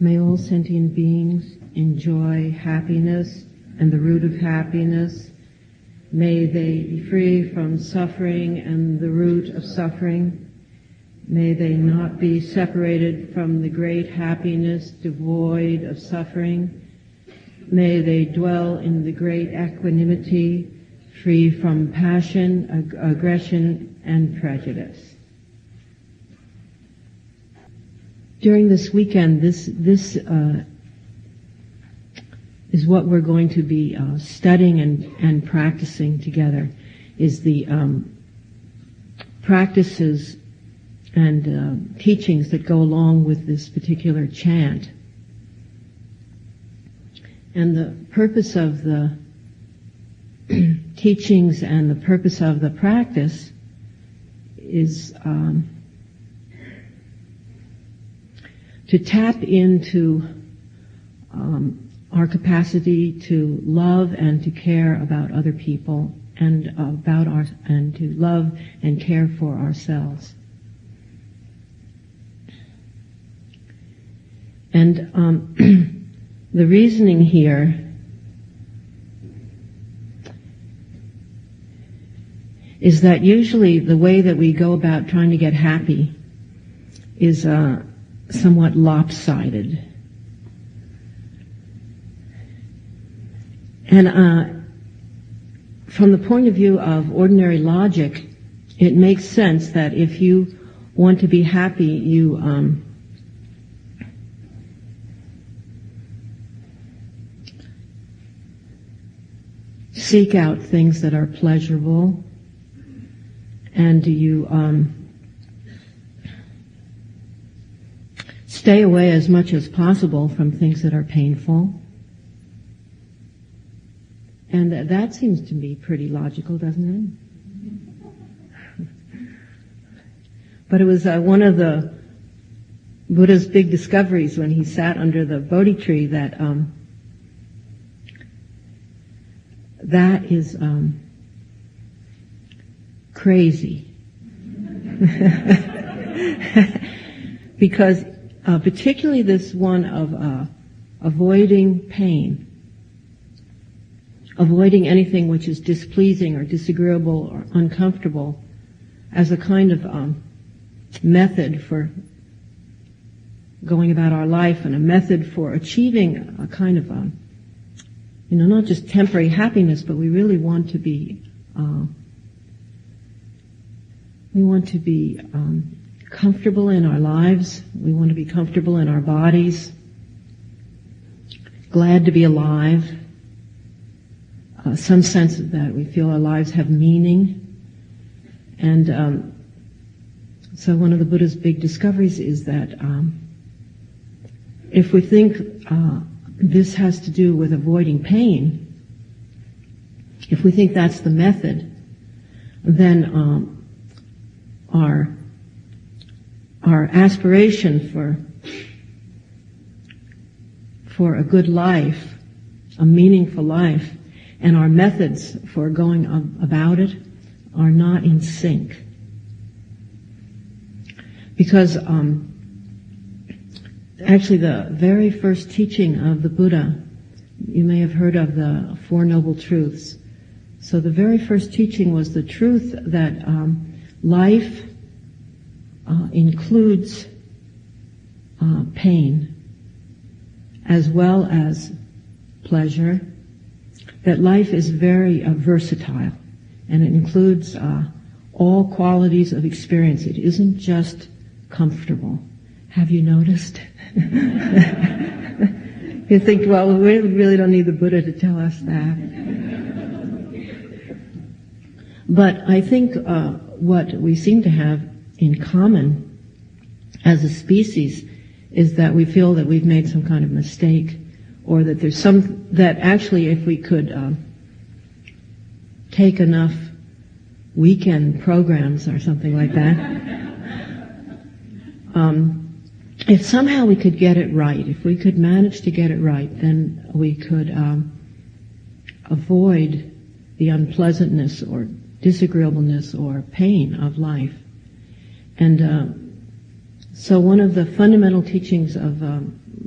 May all sentient beings enjoy happiness and the root of happiness. May they be free from suffering and the root of suffering. May they not be separated from the great happiness devoid of suffering. May they dwell in the great equanimity, free from passion, aggression, and prejudice. During this weekend, this is what we're going to be studying and practicing together, is the practices and teachings that go along with this particular chant. And the purpose of the teachings and the purpose of the practice is to tap into our capacity to love and to care about other people and and to love and care for ourselves. And the reasoning here is that usually the way that we go about trying to get happy is somewhat lopsided. And from the point of view of ordinary logic, it makes sense that if you want to be happy, you seek out things that are pleasurable, and you stay away as much as possible from things that are painful. And that seems to be pretty logical, doesn't it? But it was one of the Buddha's big discoveries when he sat under the Bodhi tree that that is crazy. Because particularly this one of avoiding pain, avoiding anything which is displeasing or disagreeable or uncomfortable as a kind of method for going about our life and a method for achieving a kind of, not just temporary happiness, but we really want to be, comfortable in our lives. We want to be comfortable in our bodies, glad to be alive. Some sense of that we feel our lives have meaning. And so one of the Buddha's big discoveries is that if we think this has to do with avoiding pain, if we think that's the method, then our aspiration for a good life, a meaningful life, and our methods for going about it are not in sync. Because actually the very first teaching of the Buddha, you may have heard of the Four Noble Truths. So the very first teaching was the truth that life includes pain as well as pleasure, that life is very versatile, and it includes all qualities of experience. It isn't just comfortable. Have you noticed? You think, well, we really don't need the Buddha to tell us that. But I think what we seem to have in common as a species is that we feel that we've made some kind of mistake, or that there's that actually if we could take enough weekend programs or something like that, if somehow we could get it right, if we could manage to get it right, then we could avoid the unpleasantness or disagreeableness or pain of life. And so one of the fundamental teachings of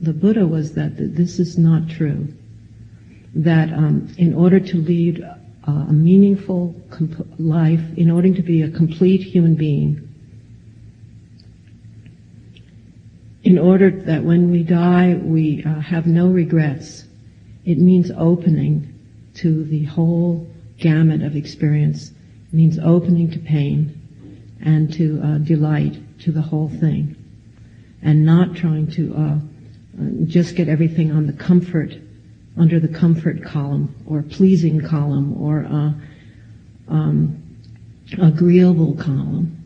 the Buddha was that this is not true. That in order to lead a meaningful life, in order to be a complete human being, in order that when we die we have no regrets, it means opening to the whole gamut of experience. It means opening to pain and to delight, to the whole thing, and not trying to just get everything on the comfort, under the comfort column, or pleasing column, or agreeable column.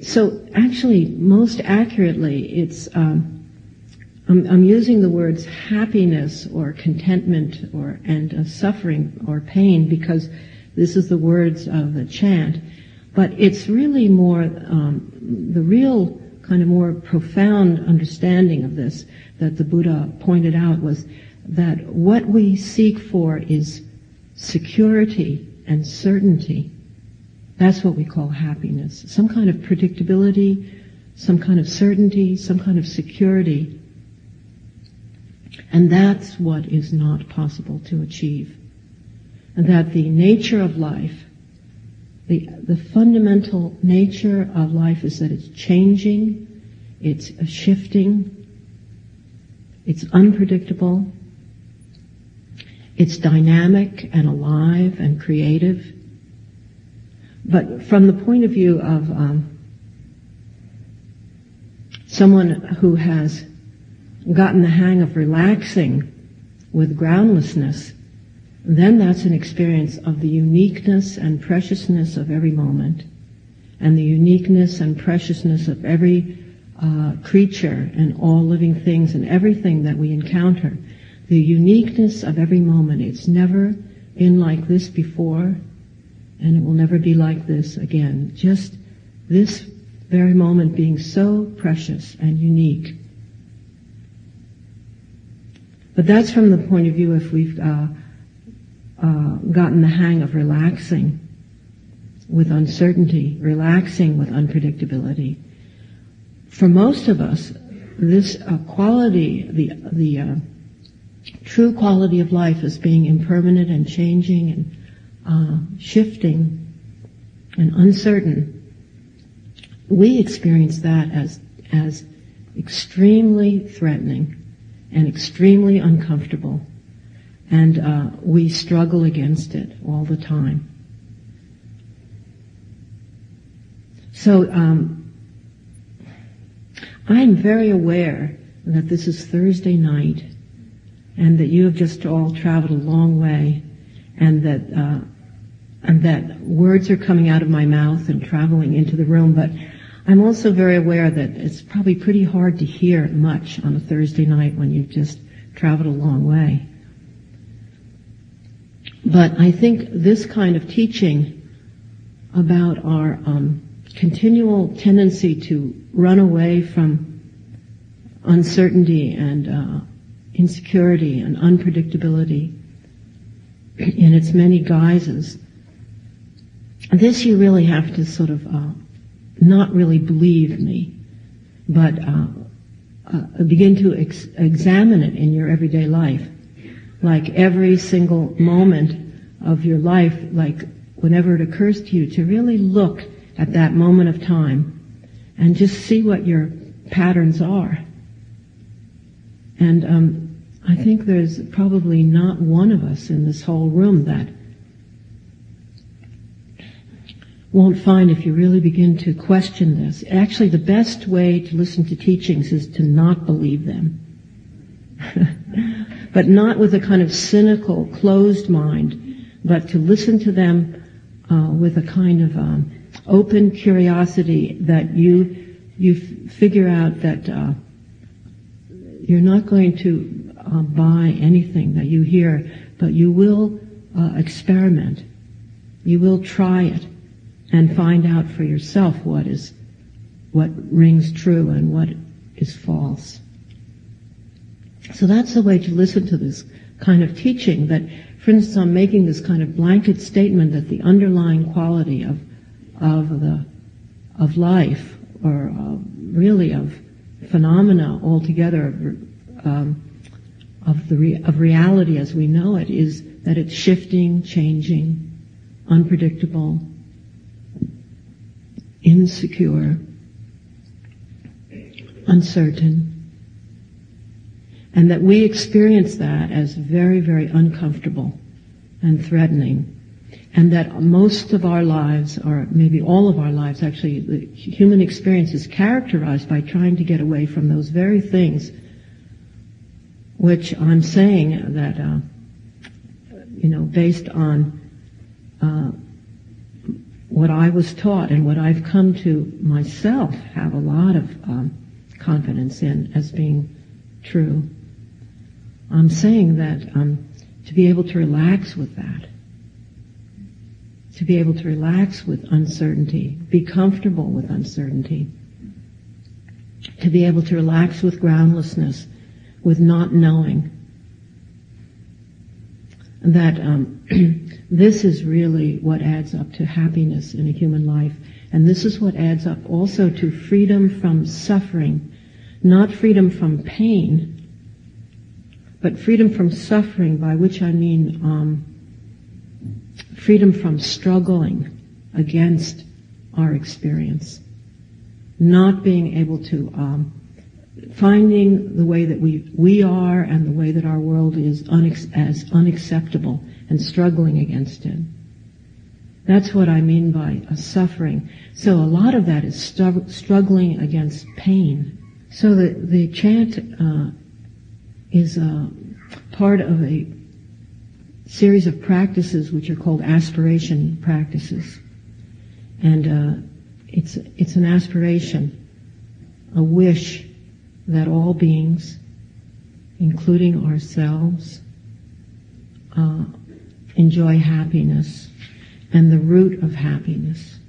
So actually, most accurately, it's I'm using the words happiness or contentment and suffering or pain because this is the words of the chant, but it's really more the real kind of more profound understanding of this that the Buddha pointed out was that what we seek for is security and certainty. That's what we call happiness. Some kind of predictability, some kind of certainty, some kind of security. And that's what is not possible to achieve. And that the nature of life, the fundamental nature of life is that it's changing, it's shifting, it's unpredictable, it's dynamic and alive and creative. But from the point of view of someone who has gotten the hang of relaxing with groundlessness, then that's an experience of the uniqueness and preciousness of every moment, and the uniqueness and preciousness of every creature and all living things and everything that we encounter. The uniqueness of every moment. It's never been like this before, and it will never be like this again. Just this very moment being so precious and unique. But that's from the point of view if we've gotten the hang of relaxing with uncertainty, relaxing with unpredictability. For most of us, this quality, the true quality of life as being impermanent and changing and shifting and uncertain, we experience that as extremely threatening and extremely uncomfortable, and we struggle against it all the time. So I'm very aware that this is Thursday night, and that you have just all traveled a long way, and that words are coming out of my mouth and traveling into the room, but I'm also very aware that it's probably pretty hard to hear much on a Thursday night when you've just traveled a long way. But I think this kind of teaching about our continual tendency to run away from uncertainty and insecurity and unpredictability in its many guises, this you really have to sort of not really believe me, but begin to examine it in your everyday life. Like every single moment of your life, like whenever it occurs to you, to really look at that moment of time and just see what your patterns are. And I think there's probably not one of us in this whole room that won't find, if you really begin to question this. Actually, the best way to listen to teachings is to not believe them. But not with a kind of cynical, closed mind, but to listen to them with a kind of open curiosity that you figure out that you're not going to buy anything that you hear, but you will experiment. You will try it and find out for yourself what rings true and what is false. So that's the way to listen to this kind of teaching, that, for instance, I'm making this kind of blanket statement that the underlying quality of life, or really of phenomena altogether of reality as we know it is that it's shifting, changing, unpredictable, insecure, uncertain, and that we experience that as very, very uncomfortable and threatening, and that most of our lives, or maybe all of our lives actually, the human experience is characterized by trying to get away from those very things which I'm saying that, based on what I was taught and what I've come to myself have a lot of confidence in as being true. I'm saying that to be able to relax with that, to be able to relax with uncertainty, be comfortable with uncertainty, to be able to relax with groundlessness, with not knowing, that this is really what adds up to happiness in a human life. And this is what adds up also to freedom from suffering, not freedom from pain, but freedom from suffering, by which I mean freedom from struggling against our experience, not being able to finding the way that we are and the way that our world is as unacceptable and struggling against it. That's what I mean by suffering. So a lot of that is struggling against pain. So the chant is part of a series of practices which are called aspiration practices. And it's an aspiration, a wish that all beings, including ourselves, enjoy happiness and the root of happiness.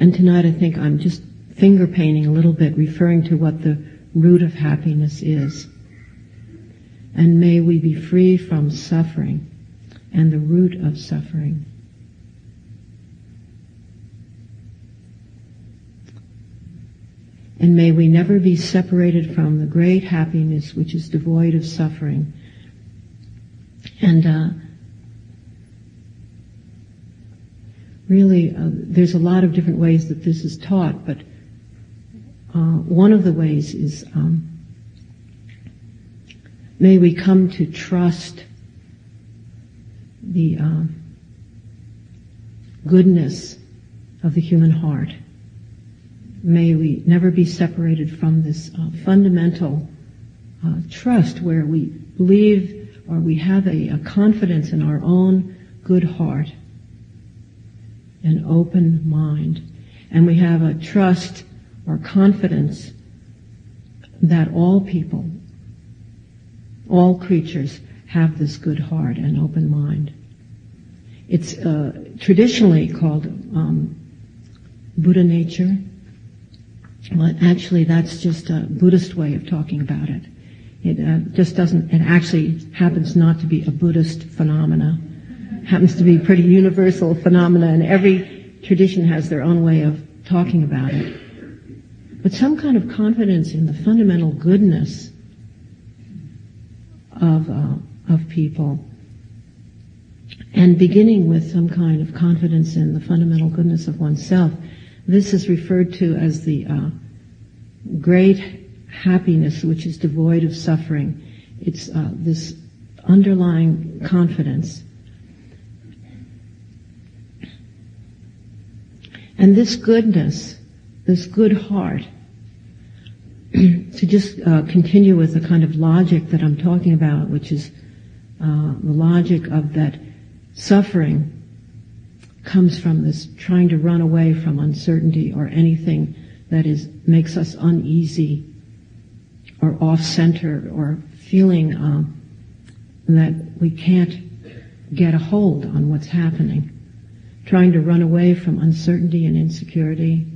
And tonight I think I'm just finger painting a little bit, referring to what the root of happiness is. And may we be free from suffering and the root of suffering. And may we never be separated from the great happiness which is devoid of suffering. And really, there's a lot of different ways that this is taught, but one of the ways is may we come to trust the goodness of the human heart. May we never be separated from this fundamental trust where we believe or we have a confidence in our own good heart, an open mind, and we have a trust or confidence that all people, all creatures have this good heart and open mind. It's traditionally called Buddha nature, but actually that's just a Buddhist way of talking about it. It just doesn't, it actually happens not to be a Buddhist phenomena. It happens to be a pretty universal phenomena, and every tradition has their own way of talking about it. But some kind of confidence in the fundamental goodness of people, and beginning with some kind of confidence in the fundamental goodness of oneself. This is referred to as the great happiness which is devoid of suffering. It's this underlying confidence. And this goodness, this good heart, to just continue with the kind of logic that I'm talking about, which is the logic of that suffering comes from this trying to run away from uncertainty or anything that makes us uneasy or off-center or feeling that we can't get a hold on what's happening. Trying to run away from uncertainty and insecurity.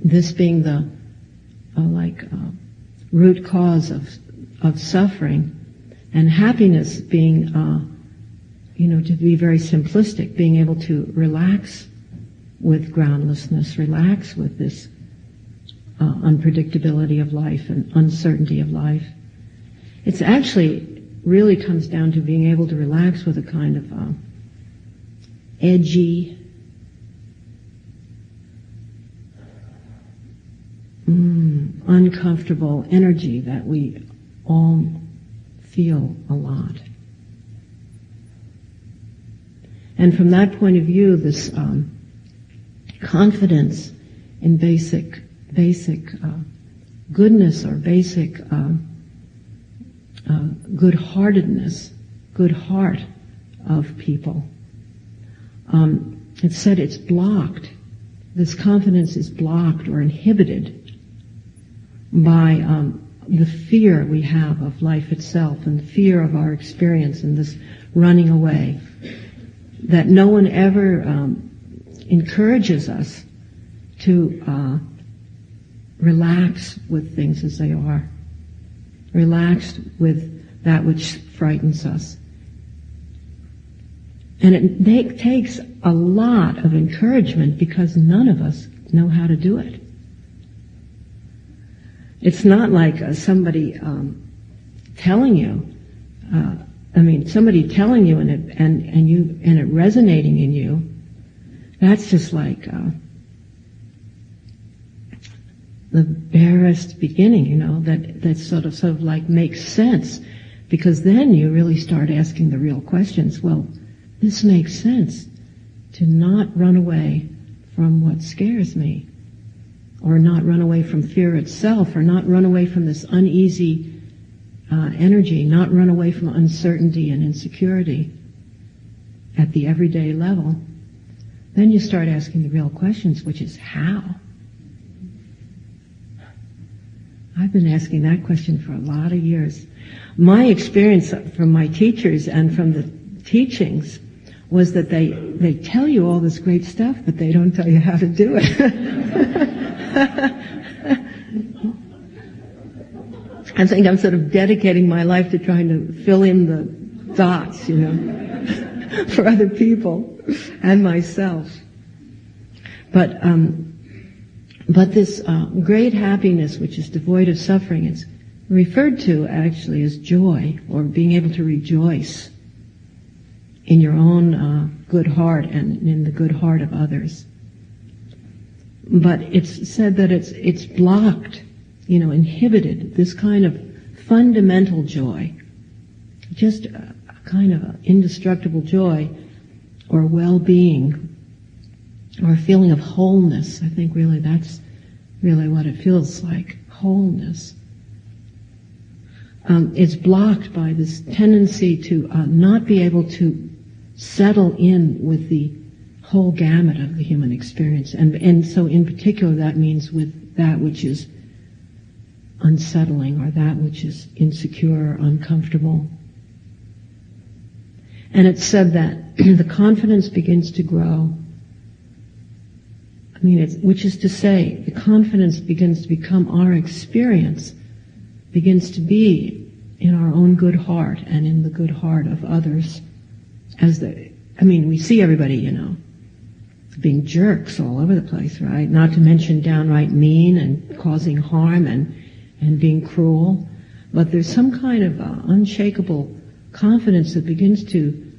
This being the root cause of suffering, and happiness being to be very simplistic, being able to relax with groundlessness, relax with this unpredictability of life and uncertainty of life. It's actually really comes down to being able to relax with a kind of edgy, uncomfortable energy that we all feel a lot. And from that point of view, this confidence in basic goodness or basic good-heartedness, good heart of people. It's said it's blocked. This confidence is blocked or inhibited by the fear we have of life itself and the fear of our experience and this running away. That no one ever encourages us to relax with things as they are. Relaxed with that which frightens us. And it takes a lot of encouragement because none of us know how to do it. It's not like somebody telling you, somebody telling you and it resonating in you. That's just like the barest beginning, that sort of like makes sense, because then you really start asking the real questions. Well, this makes sense to not run away from what scares me, or not run away from fear itself, or not run away from this uneasy energy, not run away from uncertainty and insecurity at the everyday level. Then you start asking the real questions, which is how? I've been asking that question for a lot of years. My experience from my teachers and from the teachings was that they tell you all this great stuff, but they don't tell you how to do it. I think I'm sort of dedicating my life to trying to fill in the dots, for other people and myself. But this great happiness, which is devoid of suffering, is referred to actually as joy, or being able to rejoice in your own good heart and in the good heart of others. But it's said that it's blocked, inhibited, this kind of fundamental joy, just a kind of indestructible joy or well-being or a feeling of wholeness. I think really that's really what it feels like, wholeness. It's blocked by this tendency to not be able to settle in with the whole gamut of the human experience. And so in particular that means with that which is unsettling or that which is insecure or uncomfortable. And it's said that the confidence begins to grow. Which is to say, the confidence begins to become our experience, begins to be in our own good heart and in the good heart of others. We see everybody, being jerks all over the place, right? Not to mention downright mean and causing harm and being cruel. But there's some kind of unshakable confidence that begins to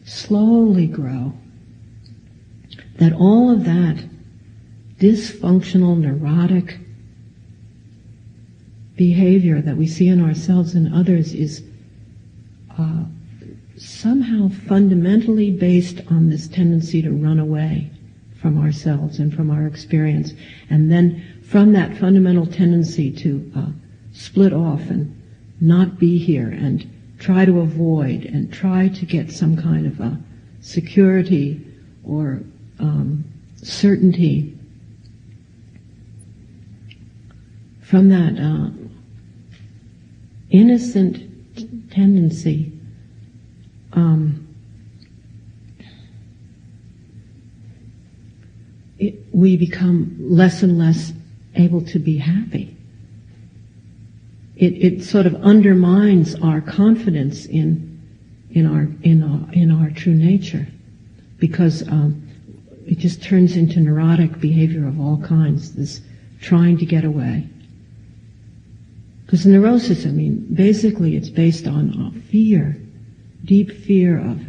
slowly grow. That all of that dysfunctional, neurotic behavior that we see in ourselves and others is somehow fundamentally based on this tendency to run away from ourselves and from our experience. And then from that fundamental tendency to split off and not be here and try to avoid and try to get some kind of security or certainty, from that innocent tendency, we become less and less able to be happy. It sort of undermines our confidence in our true nature, because it just turns into neurotic behavior of all kinds, this trying to get away. Because neurosis, basically it's based on fear, deep fear of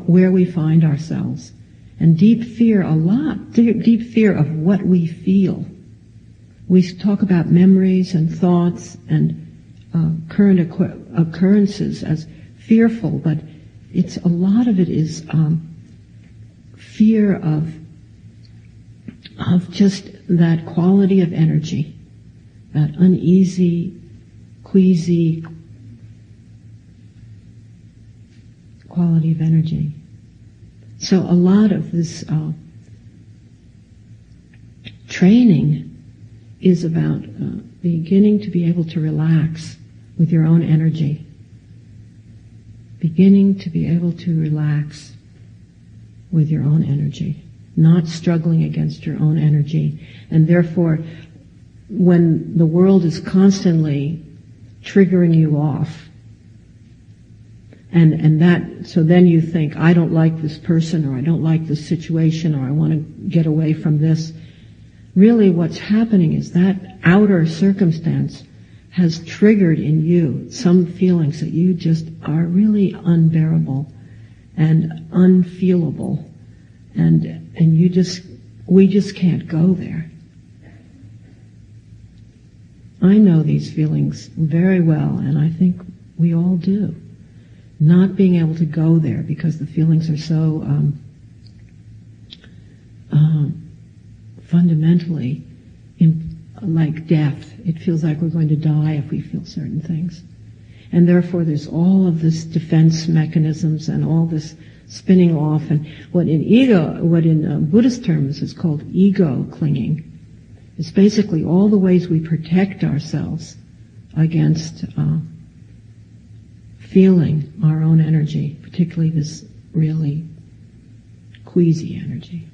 where we find ourselves, and deep fear of what we feel. We talk about memories and thoughts and current occurrences as fearful, but a lot of it is fear of just that quality of energy, that uneasy, queasy quality of energy. So a lot of this training is about beginning to be able to relax with your own energy. Beginning to be able to relax with your own energy, not struggling against your own energy. And therefore, when the world is constantly triggering you off, so then you think, I don't like this person, or I don't like this situation, or I want to get away from this. Really what's happening is that outer circumstance has triggered in you some feelings that you just are really unbearable and unfeelable, and we just can't go there. I know these feelings very well, and I think we all do. Not being able to go there because the feelings are so fundamentally like death. It feels like we're going to die if we feel certain things. And therefore there's all of this defense mechanisms and all this spinning off, and what in Buddhist terms is called ego clinging. It's basically all the ways we protect ourselves against feeling our own energy, particularly this really queasy energy.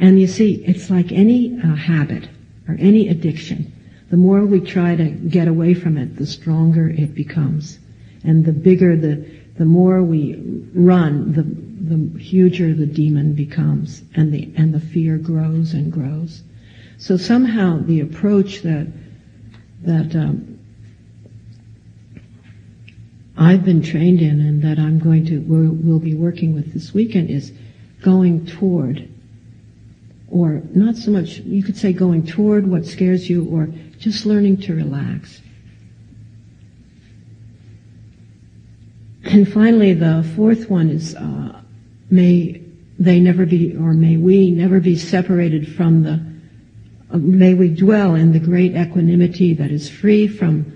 And you see, it's like any habit or any addiction. The more we try to get away from it, the stronger it becomes. And the bigger, the more we run, the huger the demon becomes, and the fear grows and grows. So somehow the approach that I've been trained in, and that we'll be working with this weekend, is going toward, or not so much, you could say going toward what scares you, or just learning to relax. And finally, the fourth one is, may we never be separated from may we dwell in the great equanimity that is free from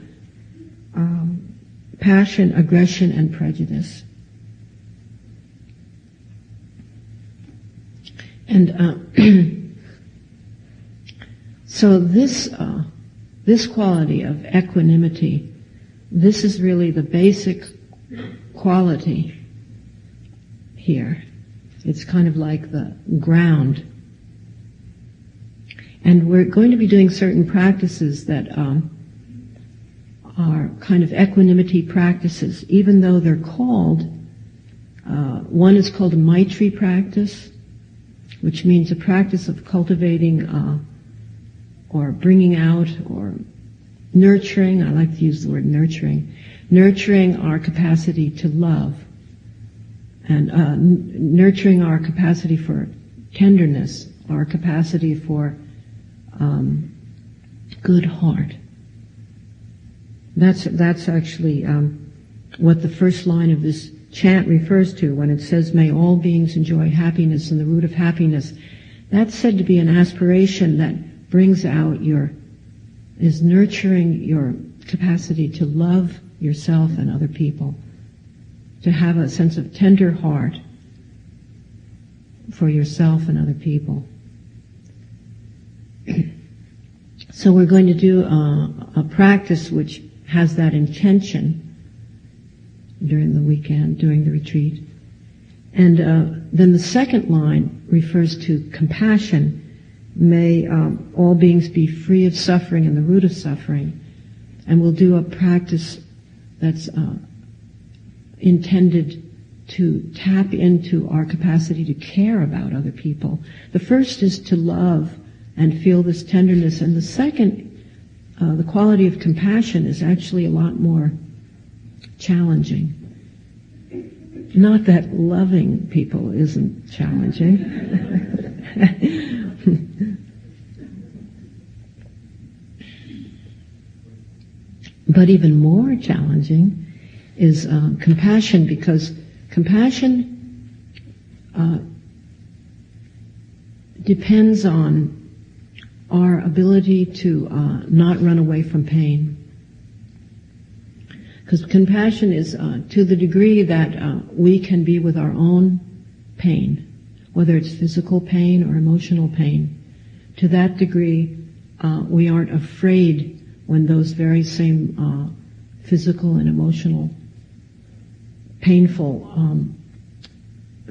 passion, aggression, and prejudice. And so this quality of equanimity, this is really the basic quality here. It's kind of like the ground. And we're going to be doing certain practices that are kind of equanimity practices, even though they're called, one is called a Maitri practice, which means a practice of cultivating or bringing out or nurturing, I like to use the word nurturing our capacity to love, and nurturing our capacity for tenderness, our capacity for good heart. That's actually what the first line of this chant refers to when it says, may all beings enjoy happiness and the root of happiness. That's said to be an aspiration that brings out is nurturing your capacity to love yourself and other people, to have a sense of tender heart for yourself and other people. So we're going to do a practice which has that intention during the weekend, during the retreat. And then the second line refers to compassion. May all beings be free of suffering and the root of suffering. And we'll do a practice that's intended to tap into our capacity to care about other people. The first is to love and feel this tenderness, and the second, the quality of compassion, is actually a lot more challenging. Not that loving people isn't challenging. But even more challenging is compassion, because compassion depends on our ability to not run away from pain. Because compassion is to the degree that we can be with our own pain, whether it's physical pain or emotional pain, to that degree we aren't afraid when those very same physical and emotional painful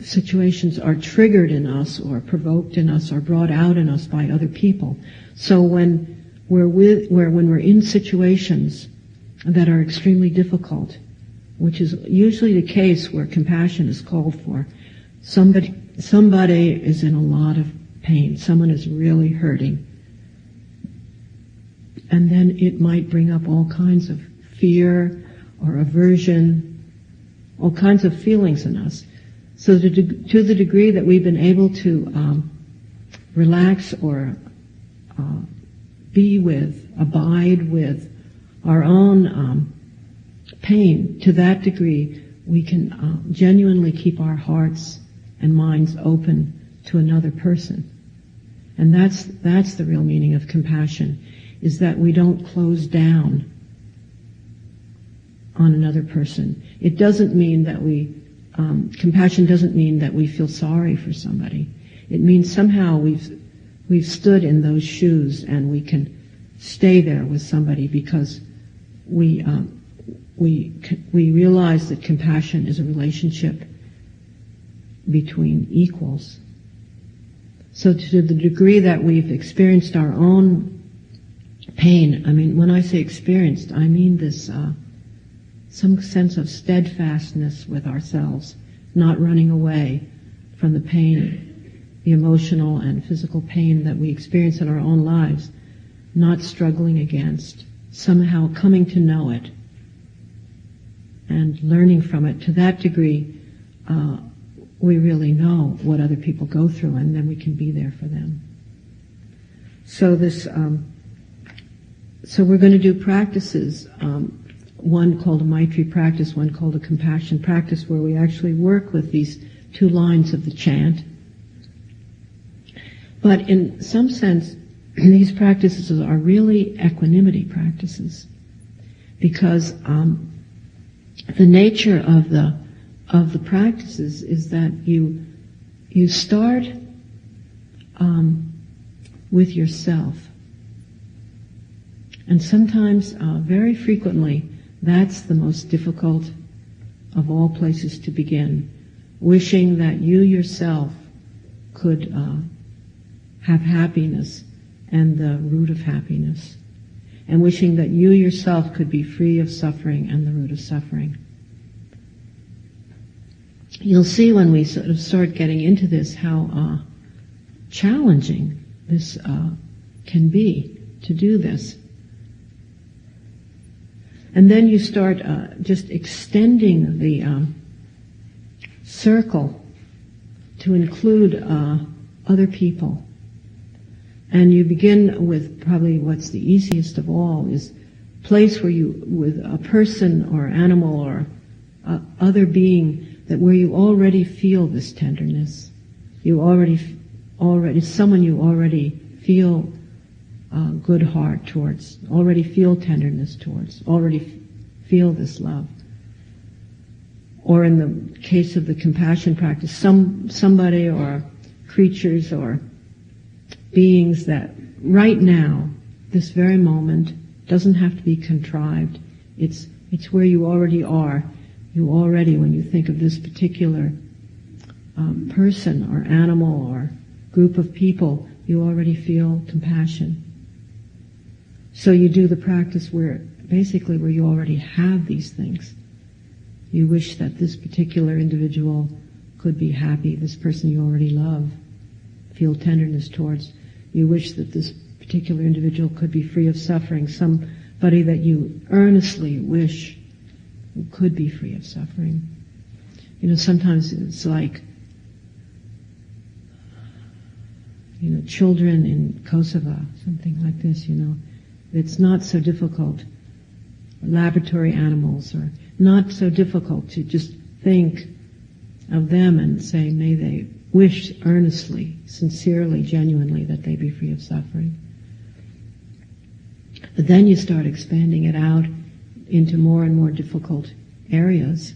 situations are triggered in us or provoked in us or brought out in us by other people. So when we're in situations that are extremely difficult, which is usually the case where compassion is called for, somebody is in a lot of pain, someone is really hurting, and then it might bring up all kinds of fear or aversion, all kinds of feelings in us. So to the degree that we've been able to relax or be with, abide with our own pain, to that degree we can genuinely keep our hearts and minds open to another person. And that's the real meaning of compassion, is that we don't close down on another person. It doesn't mean that compassion doesn't mean that we feel sorry for somebody. It means somehow we've stood in those shoes and we can stay there with somebody because we realize that compassion is a relationship between equals. So to the degree that we've experienced our own pain, I mean, when I say experienced, I mean this some sense of steadfastness with ourselves, not running away from the pain, the emotional and physical pain that we experience in our own lives, not struggling against, somehow coming to know it and learning from it. To that degree, we really know what other people go through, and then we can be there for them. So so we're going to do practices, one called a Maitri practice, one called a compassion practice, where we actually work with these two lines of the chant. But in some sense, these practices are really equanimity practices, because the nature of the practices is that you start with yourself, and sometimes, very frequently, that's the most difficult of all places to begin. Wishing that you yourself could have happiness and the root of happiness, and wishing that you yourself could be free of suffering and the root of suffering. You'll see when we sort of start getting into this how challenging this can be to do this. And then you start just extending the circle to include other people. And you begin with probably what's the easiest of all, is place where you, with a person or animal or other being, that where you already feel this tenderness. You already someone you already feel good heart towards, already feel tenderness towards, already feel this love. Or in the case of the compassion practice, somebody or creatures or beings that right now, this very moment, doesn't have to be contrived. It's where you already are. You already, when you think of this particular person or animal or group of people, you already feel compassion. So you do the practice where you already have these things. You wish that this particular individual could be happy, this person you already love, feel tenderness towards. You wish that this particular individual could be free of suffering, somebody that you earnestly wish could be free of suffering. Sometimes it's like, children in Kosovo, something like this, It's not so difficult. Laboratory animals are not so difficult to just think of them and say, may they wish earnestly, sincerely, genuinely that they be free of suffering. But then you start expanding it out into more and more difficult areas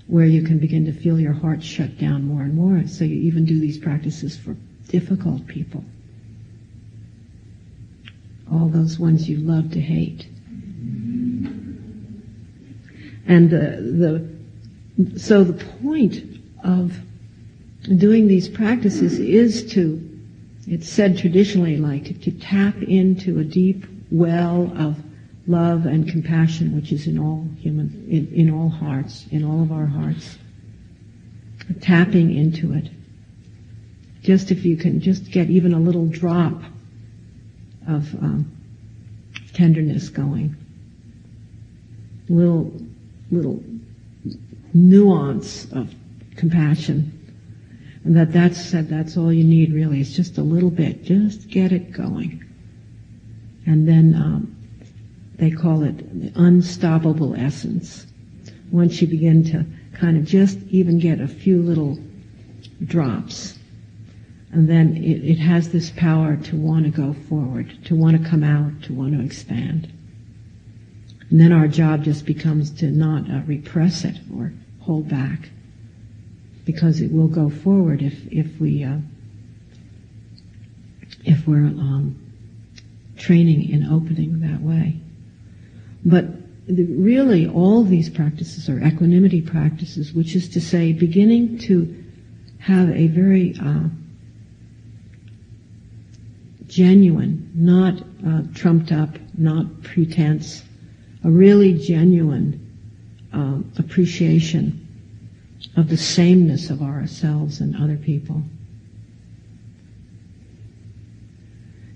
where you can begin to feel your heart shut down more and more. So you even do these practices for difficult people. All those ones you love to hate. And so the point of doing these practices is to, it's said traditionally, like to tap into a deep well of love and compassion which is in all in all hearts, in all of our hearts. Tapping into it. Just if you can just get even a little drop of tenderness going. Little nuance of compassion. And that's all you need really. It's just a little bit. Just get it going. And then they call it the unstoppable essence. Once you begin to kind of just even get a few little drops, and then it has this power to want to go forward, to want to come out, to want to expand. And then our job just becomes to not repress it or hold back, because it will go forward if we're training in opening that way. But really, all these practices are equanimity practices, which is to say, beginning to have a very genuine, not trumped up, not pretense, a really genuine appreciation of the sameness of ourselves and other people.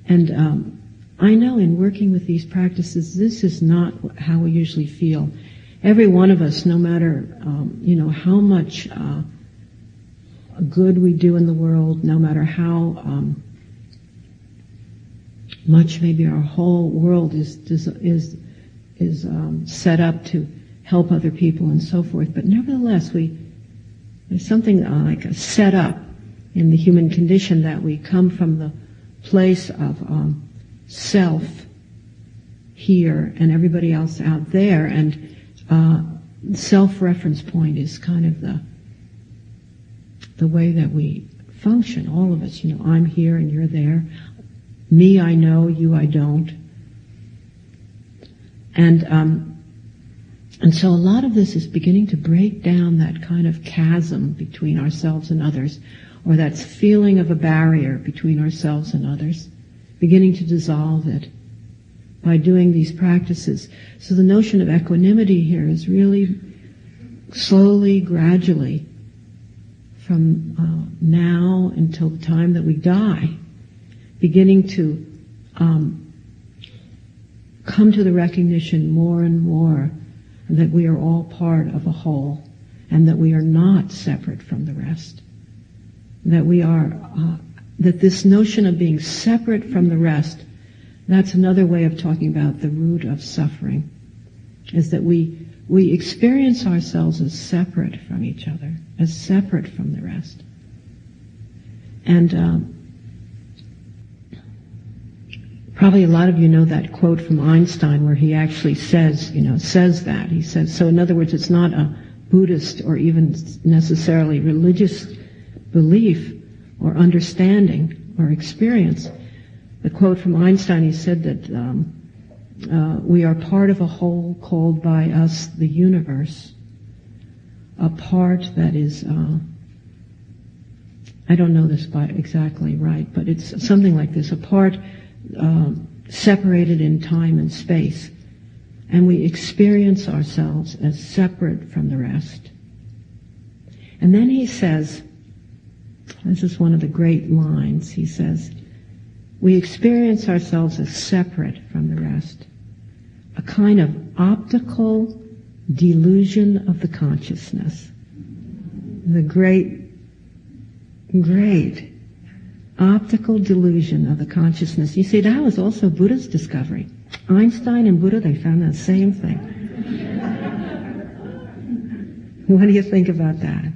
And I know in working with these practices, this is not how we usually feel. Every one of us, no matter how much good we do in the world, no matter how much maybe our whole world is set up to help other people and so forth, but nevertheless, there's something like a set up in the human condition that we come from the place of self here and everybody else out there, and self-reference point is kind of the way that we function, all of us. I'm here and you're there. Me, I know. You, I don't. And so a lot of this is beginning to break down that kind of chasm between ourselves and others, or that feeling of a barrier between ourselves and others, beginning to dissolve it by doing these practices. So the notion of equanimity here is really slowly, gradually, from now until the time that we die, beginning to come to the recognition more and more that we are all part of a whole, and that we are not separate from the rest. That we are, that this notion of being separate from the rest, that's another way of talking about the root of suffering, is that we experience ourselves as separate from each other, as separate from the rest. And probably a lot of you know that quote from Einstein where he actually says that. He says, so in other words, it's not a Buddhist or even necessarily religious belief or understanding or experience. The quote from Einstein, he said that we are part of a whole called by us the universe, a part that is, I don't know this by exactly right, but it's something like this, a part separated in time and space, and we experience ourselves as separate from the rest. And then he says, this is one of the great lines, he says, we experience ourselves as separate from the rest, a kind of optical delusion of the consciousness. The great optical delusion of the consciousness. You see, that was also Buddha's discovery. Einstein and Buddha, they found that same thing. What do you think about that?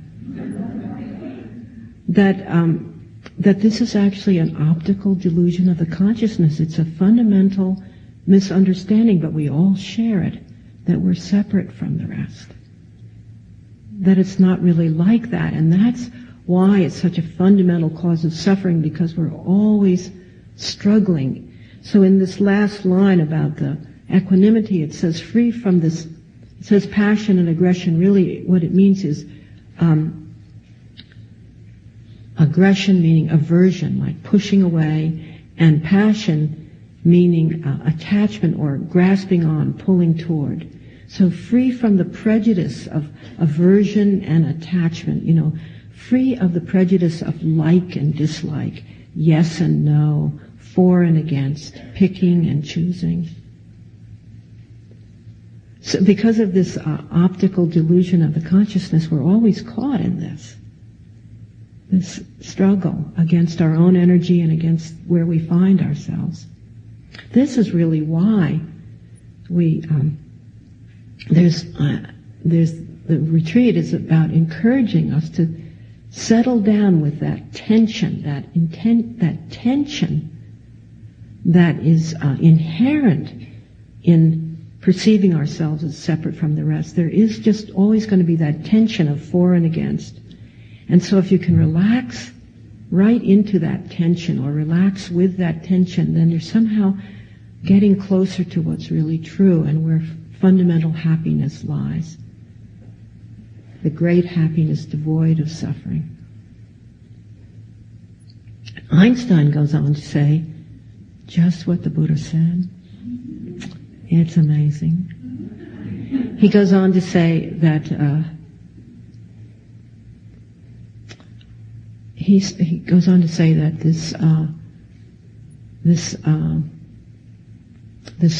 That this is actually an optical delusion of the consciousness. It's a fundamental misunderstanding, but we all share it, that we're separate from the rest. That it's not really like that, and that's why it's such a fundamental cause of suffering, because we're always struggling. So in this last line about the equanimity, it says free from this, it says passion and aggression. Really what it means is aggression meaning aversion, like pushing away, and passion meaning attachment or grasping on, pulling toward. So free from the prejudice of aversion and attachment, free of the prejudice of like and dislike, yes and no, for and against, picking and choosing. So because of this optical delusion of the consciousness, we're always caught in this struggle against our own energy and against where we find ourselves. This is really why the retreat is about encouraging us to settle down with that tension, that tension that is inherent in perceiving ourselves as separate from the rest. There is just always going to be that tension of for and against. And so if you can relax right into that tension, or relax with that tension, then you're somehow getting closer to what's really true and where fundamental happiness lies. The great happiness devoid of suffering. Einstein goes on to say just what the Buddha said. It's amazing. He goes on to say that he goes on to say that this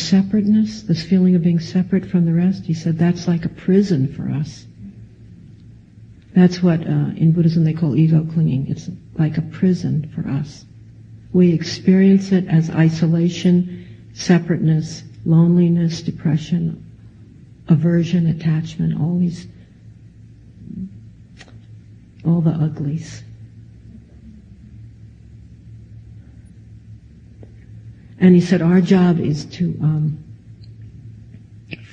separateness, this feeling of being separate from the rest, he said that's like a prison for us. That's what in Buddhism they call ego clinging. It's like a prison for us. We experience it as isolation, separateness, loneliness, depression, aversion, attachment, all the uglies. And he said our job is to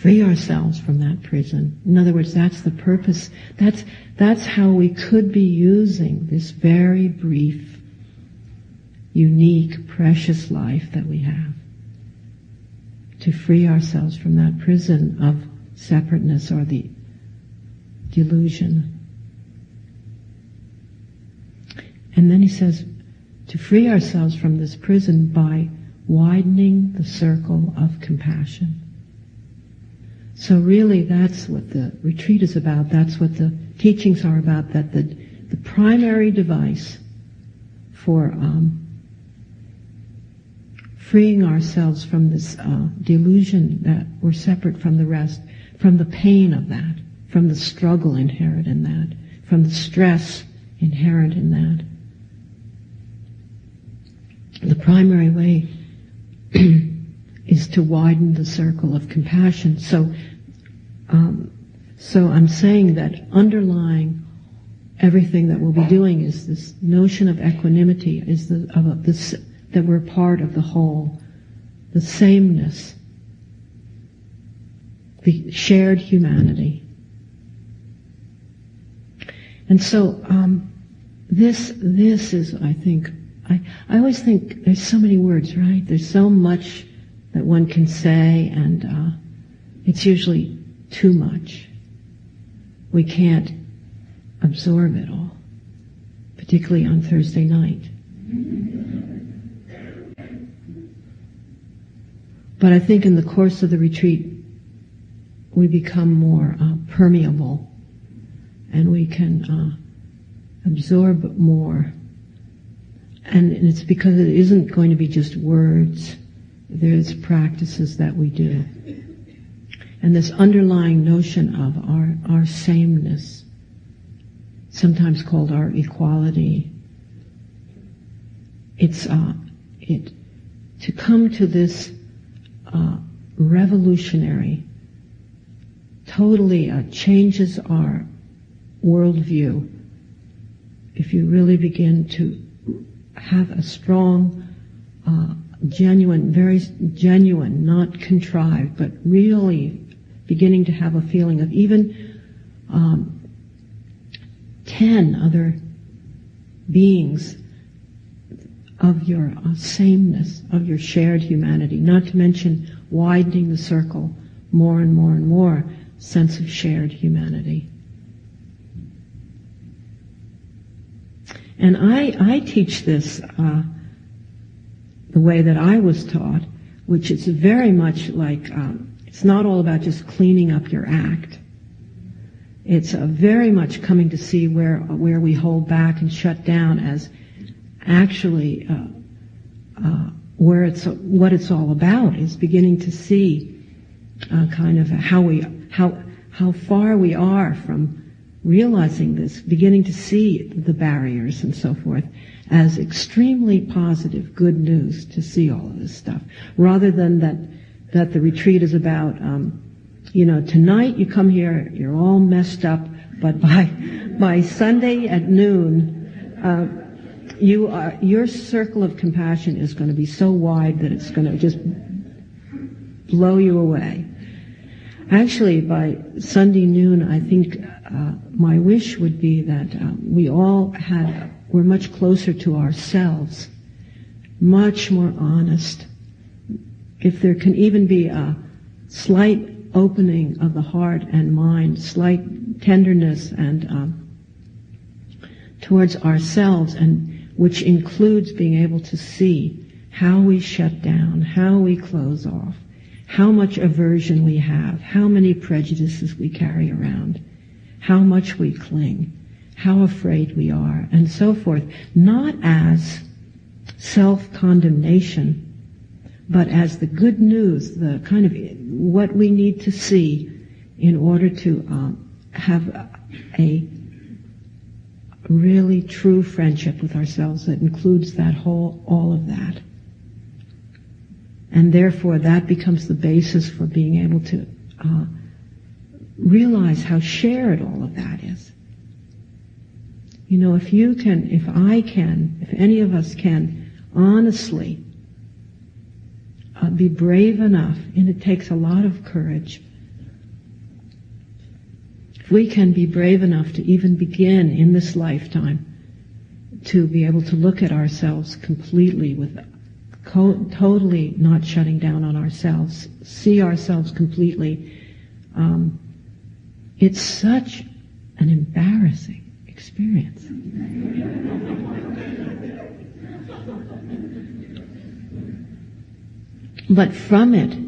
free ourselves from that prison. In other words, that's the purpose. That's how we could be using this very brief, unique, precious life that we have, to free ourselves from that prison of separateness or the delusion. And then he says to free ourselves from this prison by widening the circle of compassion. So really that's what the retreat is about, that's what the teachings are about, that the primary device for freeing ourselves from this delusion that we're separate from the rest, from the pain of that, from the struggle inherent in that, from the stress inherent in that. The primary way is to widen the circle of compassion. So I'm saying that underlying everything that we'll be doing is this notion of equanimity, is that we're part of the whole, the sameness, the shared humanity. And so this is, I think, I always think there's so many words, right? There's so much that one can say, and it's usually too much. We can't absorb it all, particularly on Thursday night. But I think in the course of the retreat, we become more permeable, and we can absorb more. And it's because it isn't going to be just words. There's practices that we do. And this underlying notion of our sameness, sometimes called our equality, to come to this revolutionary, totally changes our worldview. If you really begin to have a strong, genuine, very genuine, not contrived, but really beginning to have a feeling of even 10 other beings of your sameness, of your shared humanity, not to mention widening the circle more and more and more, sense of shared humanity. And I teach this the way that I was taught, which is very much like, it's not all about just cleaning up your act. It's very much coming to see where we hold back and shut down as actually what it's all about, is beginning to see kind of how far we are from realizing this, beginning to see the barriers and so forth as extremely positive, good news to see all of this stuff, rather than that the retreat is about, tonight you come here, you're all messed up, but by Sunday at noon, your circle of compassion is going to be so wide that it's going to just blow you away. Actually, by Sunday noon, I think my wish would be that we're much closer to ourselves, much more honest. If there can even be a slight opening of the heart and mind, slight tenderness and towards ourselves, and which includes being able to see how we shut down, how we close off, how much aversion we have, how many prejudices we carry around, how much we cling, how afraid we are, and so forth, not as self-condemnation, but as the good news, the kind of what we need to see in order to have a really true friendship with ourselves that includes all of that. And therefore that becomes the basis for being able to realize how shared all of that is. If any of us can honestly be brave enough, and it takes a lot of courage, if we can be brave enough to even begin in this lifetime to be able to look at ourselves completely with totally not shutting down on ourselves, see ourselves completely, it's such an embarrassing experience. But from it,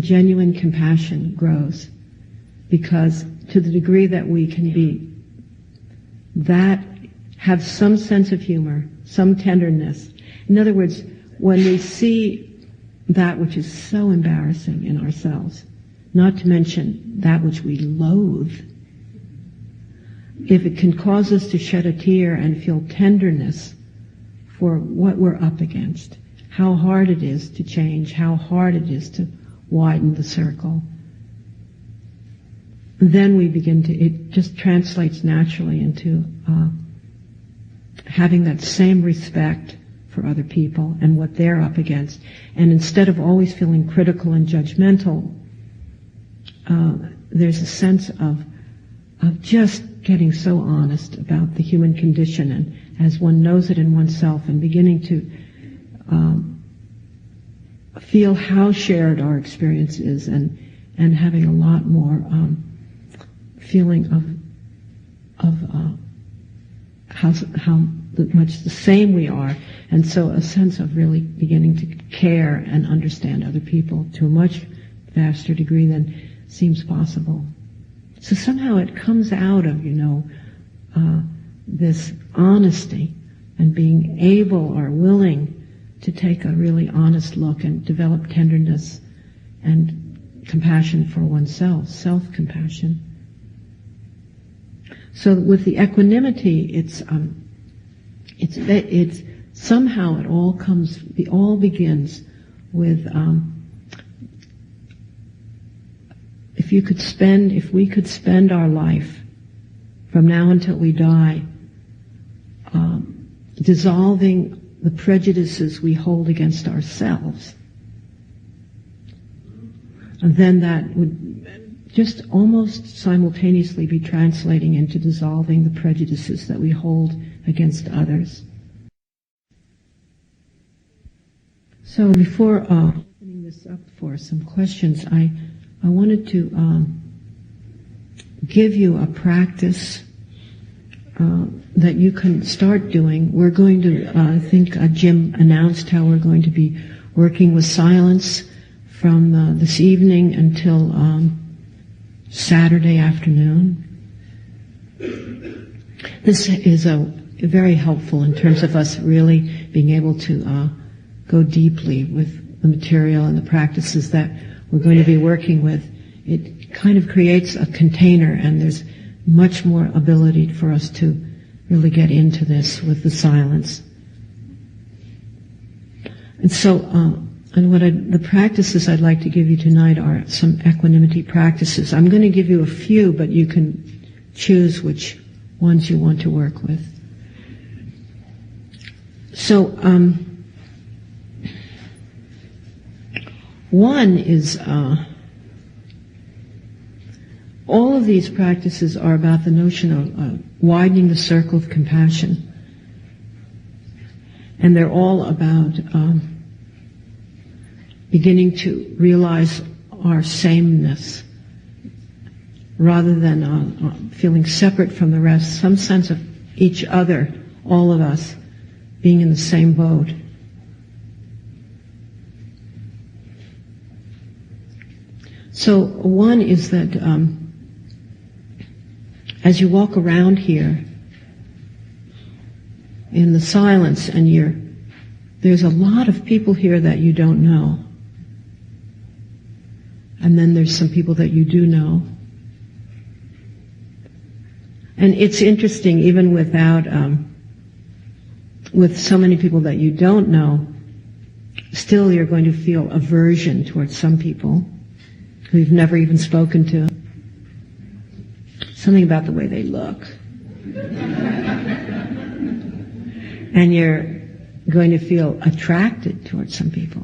genuine compassion grows, because to the degree that we can have some sense of humor, some tenderness. In other words, when we see that which is so embarrassing in ourselves, not to mention that which we loathe, if it can cause us to shed a tear and feel tenderness for what we're up against, how hard it is to change, how hard it is to widen the circle, then it just translates naturally into having that same respect for other people and what they're up against. And instead of always feeling critical and judgmental, there's a sense of just getting so honest about the human condition, and as one knows it in oneself, and beginning to feel how shared our experience is, and having a lot more feeling of how much the same we are, and so a sense of really beginning to care and understand other people to a much vaster degree than seems possible. So somehow it comes out of, this honesty and being able or willing to take a really honest look and develop tenderness and compassion for oneself, self-compassion. So with the equanimity, it's somehow it all begins with, if we could spend our life from now until we die, dissolving the prejudices we hold against ourselves, and then that would just almost simultaneously be translating into dissolving the prejudices that we hold against others. So before opening this up for some questions, I wanted to give you a practice that you can start doing. We're going to, I think Jim announced how we're going to be working with silence from this evening until Saturday afternoon. This is very helpful in terms of us really being able to go deeply with the material and the practices that we're going to be working with. It kind of creates a container, and there's much more ability for us to really get into this with the silence. And so, the practices I'd like to give you tonight are some equanimity practices. I'm going to give you a few, but you can choose which ones you want to work with. So, one is, all of these practices are about the notion of widening the circle of compassion. And they're all about beginning to realize our sameness rather than feeling separate from the rest, some sense of each other, all of us, being in the same boat. So one is that as you walk around here in the silence, and there's a lot of people here that you don't know. And then there's some people that you do know. And it's interesting, even without, with so many people that you don't know, still you're going to feel aversion towards some people who you've never even spoken to. Something about the way they look. And you're going to feel attracted towards some people.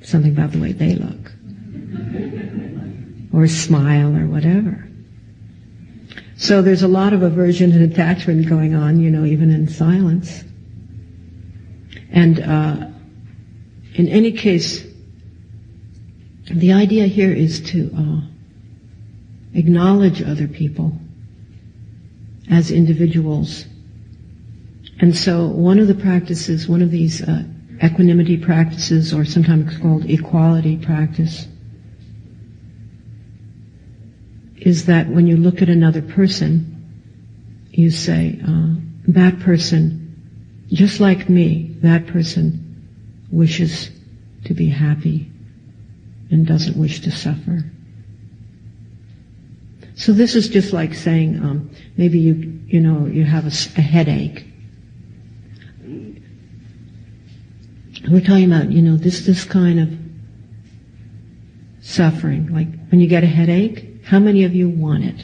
Something about the way they look. Or smile or whatever. So there's a lot of aversion and attachment going on, even in silence. And in any case, the idea here is to acknowledge other people as individuals. And so one of the practices, one of these equanimity practices, or sometimes called equality practice, is that when you look at another person, you say, that person, just like me, that person wishes to be happy and doesn't wish to suffer. So this is just like saying, maybe you have a headache. We're talking about, this kind of suffering. Like when you get a headache, how many of you want it?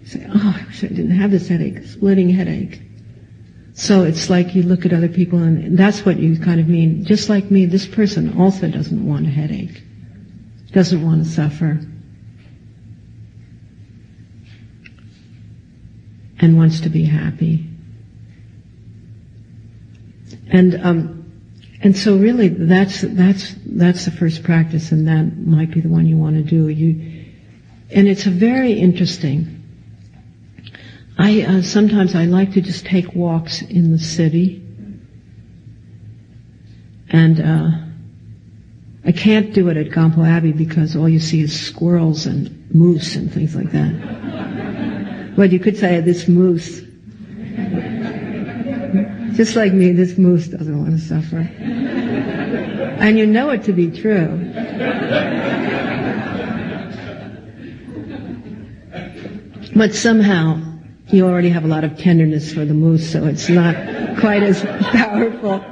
Say, I wish I didn't have this headache, splitting headache. So it's like you look at other people, and that's what you kind of mean. Just like me, this person also doesn't want a headache, doesn't want to suffer, and wants to be happy. And so really that's the first practice, and that might be the one you want to do. And it's a very interesting. Sometimes I like to just take walks in the city, And I can't do it at Gampo Abbey because all you see is squirrels and moose and things like that. But you could say this moose, just like me, this moose doesn't want to suffer. And you know it to be true. But somehow you already have a lot of tenderness for the moose, so it's not quite as powerful.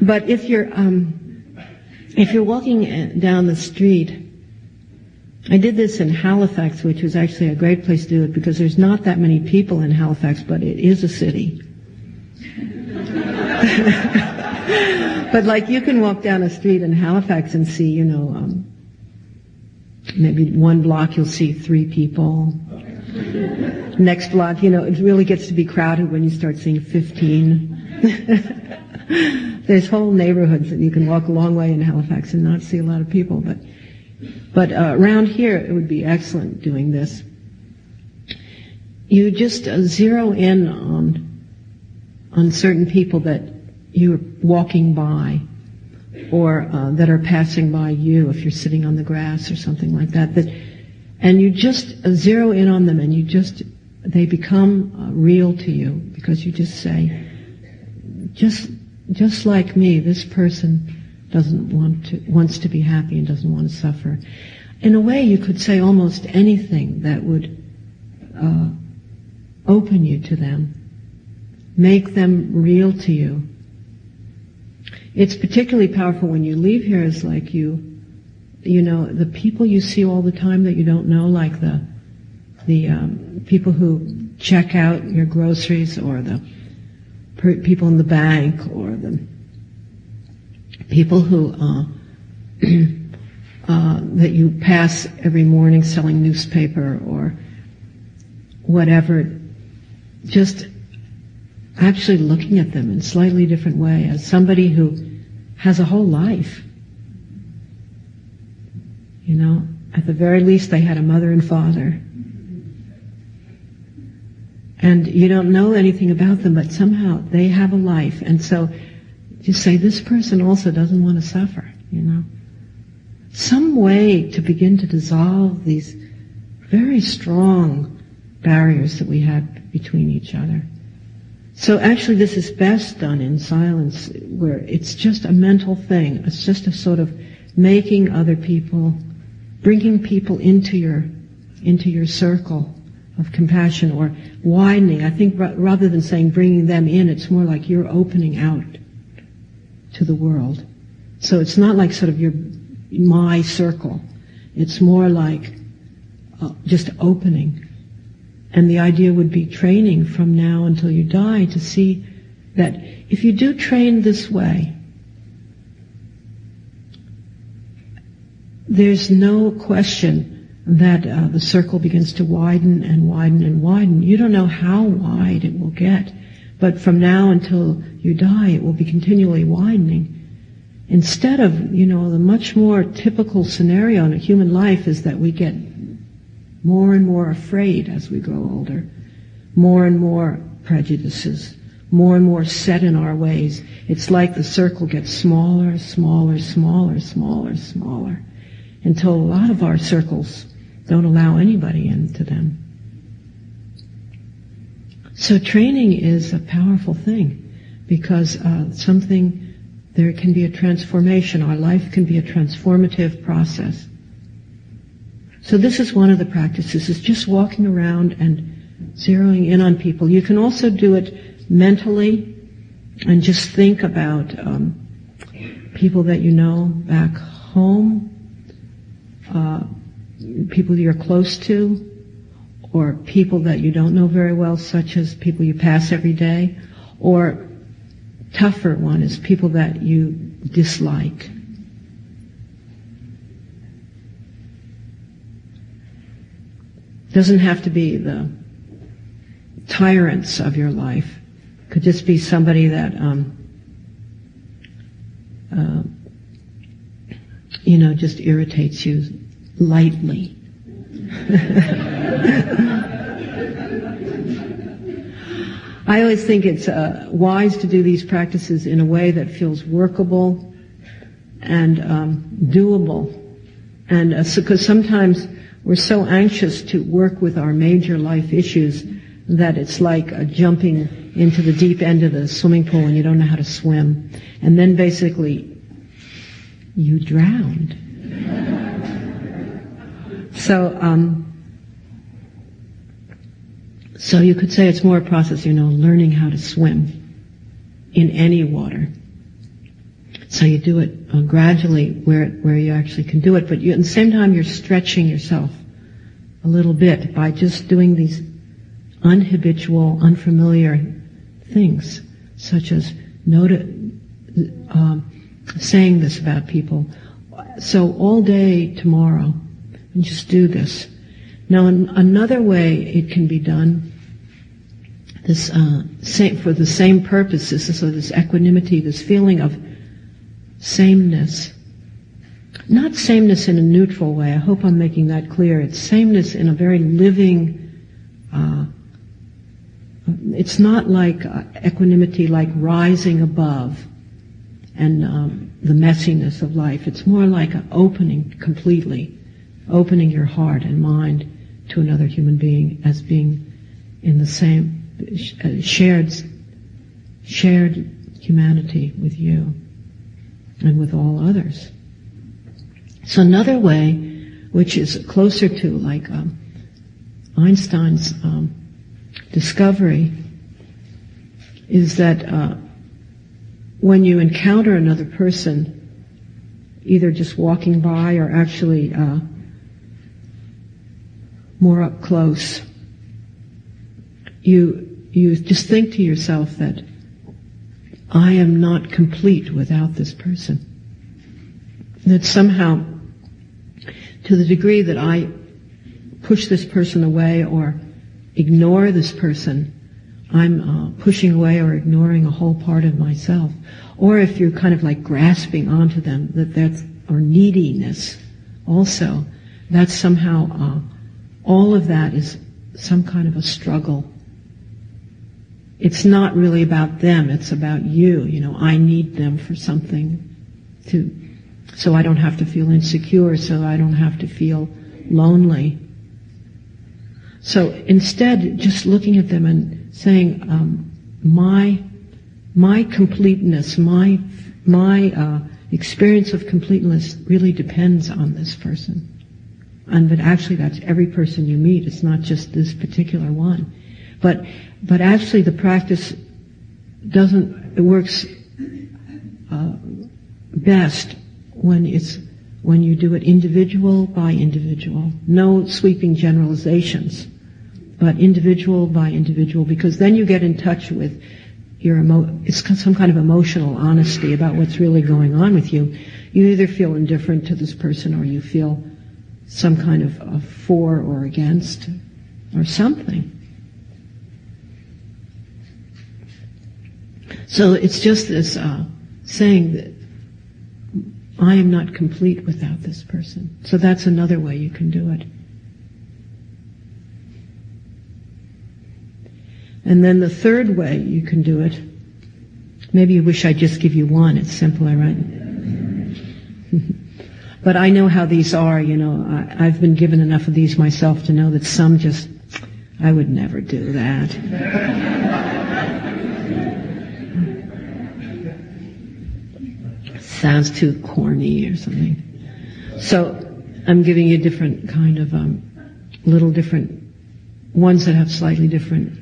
But if you're walking down the street, I did this in Halifax, which was actually a great place to do it because there's not that many people in Halifax, but it is a city. But like you can walk down a street in Halifax and see, maybe one block you'll see 3 people. Next block, it really gets to be crowded when you start seeing 15. There's whole neighborhoods that you can walk a long way in Halifax and not see a lot of people. But around here, it would be excellent doing this. You just zero in on certain people that you're walking by, or that are passing by you if you're sitting on the grass or something like that. And you just zero in on them, and they become real to you because you just say, just like me, this person wants to be happy and doesn't want to suffer. In a way, you could say almost anything that would open you to them, make them real to you. It's particularly powerful when you leave here. It's like the people you see all the time that you don't know, like the people who check out your groceries, or the people in the bank, or the people who that you pass every morning selling newspaper or whatever. Just actually looking at them in a slightly different way, as somebody who has a whole life. At the very least they had a mother and father. And you don't know anything about them, but somehow they have a life. And so just say, this person also doesn't want to suffer, Some way to begin to dissolve these very strong barriers that we have between each other. So actually this is best done in silence, where it's just a mental thing. It's just a sort of making other people, bringing people into your circle of compassion, or widening. I think rather than saying bringing them in, it's more like you're opening out to the world. So it's not like sort of my circle. It's more like just opening. And the idea would be training from now until you die to see that if you do train this way, there's no question that the circle begins to widen and widen and widen. You don't know how wide it will get, but from now until you die, it will be continually widening. Instead of, the much more typical scenario in a human life is that we get more and more afraid as we grow older, more and more prejudices, more and more set in our ways. It's like the circle gets smaller, smaller, smaller, smaller, smaller, until a lot of our circles don't allow anybody into them. So training is a powerful thing, because there can be a transformation. Our life can be a transformative process. So this is one of the practices, is just walking around and zeroing in on people. You can also do it mentally and just think about people that you know back home, people you're close to, or people that you don't know very well, such as people you pass every day, or tougher one is people that you dislike. Doesn't have to be the tyrants of your life. Could just be somebody that just irritates you lightly. I always think it's wise to do these practices in a way that feels workable and doable. And because sometimes we're so anxious to work with our major life issues that it's like jumping into the deep end of the swimming pool and you don't know how to swim. And then basically you drowned. So you could say it's more a process, learning how to swim in any water. So you do it gradually where you actually can do it, but at the same time you're stretching yourself a little bit by just doing these unhabitual, unfamiliar things, such as saying this about people. So all day tomorrow, and just do this. Now, another way it can be done, this for the same purpose, this equanimity, this feeling of sameness. Not sameness in a neutral way. I hope I'm making that clear. It's sameness in a very living. It's not like equanimity, like rising above and the messiness of life. It's more like opening completely, opening your heart and mind to another human being as being in the same shared humanity with you and with all others. So another way, which is closer to like Einstein's discovery, is that when you encounter another person, either just walking by or actually more up close, you just think to yourself that I am not complete without this person. That somehow, to the degree that I push this person away or ignore this person, I'm pushing away or ignoring a whole part of myself. Or if you're kind of like grasping onto them, or neediness also, that's somehow, all of that is some kind of a struggle. It's not really about them, it's about you. I need them for something so I don't have to feel insecure, so I don't have to feel lonely. So instead, just looking at them and saying, my completeness, my experience of completeness really depends on this person. But actually that's every person you meet. It's not just this particular one. But actually the practice it works best when you do it individual by individual. No sweeping generalizations, but individual by individual, because then you get in touch with it's some kind of emotional honesty about what's really going on with you. You either feel indifferent to this person or you feel some kind of for or against or something. So it's just this saying that I am not complete without this person. So that's another way you can do it. And then the third way you can do it, maybe you wish I'd just give you one, it's simpler, right? But I know how these are, I've been given enough of these myself to know that some I would never do that. Sounds too corny or something. So I'm giving you different kind of little different ones that have slightly different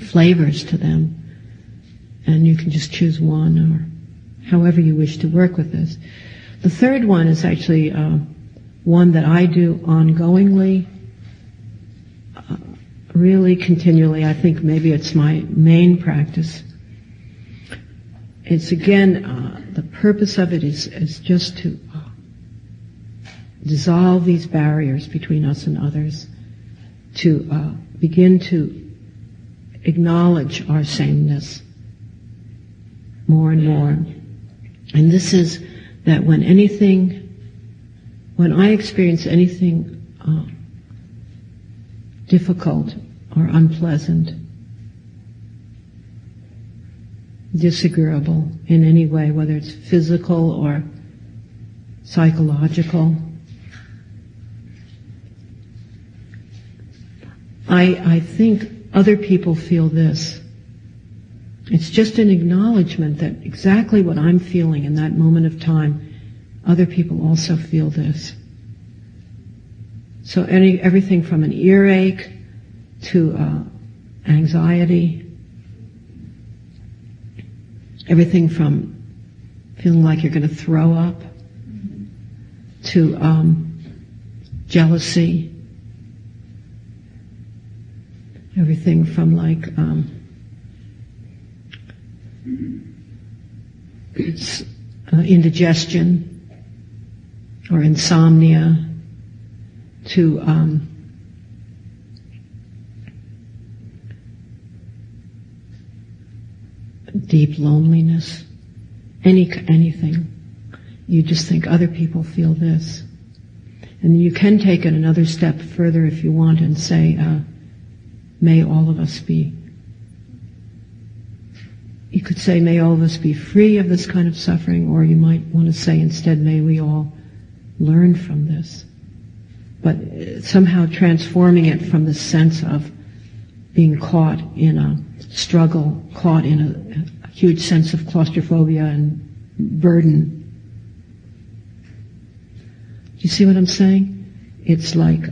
flavors to them, and you can just choose one or however you wish to work with this. The third one is actually one that I do ongoingly, really continually. I think maybe it's my main practice. It's again, the purpose of it is just to dissolve these barriers between us and others, to begin to acknowledge our sameness more and more. And this is that when I experience anything difficult or unpleasant, disagreeable in any way, whether it's physical or psychological. I think other people feel this. It's just an acknowledgement that exactly what I'm feeling in that moment of time, other people also feel this. So everything from an earache to anxiety, everything from feeling like you're going to throw up to jealousy, everything from like indigestion or insomnia to deep loneliness, anything. You just think other people feel this. And you can take it another step further if you want and say, may all of us be. You could say, may all of us be free of this kind of suffering, or you might want to say instead, may we all learn from this. But somehow transforming it from the sense of being caught in a struggle, caught in a huge sense of claustrophobia and burden. Do you see what I'm saying? It's like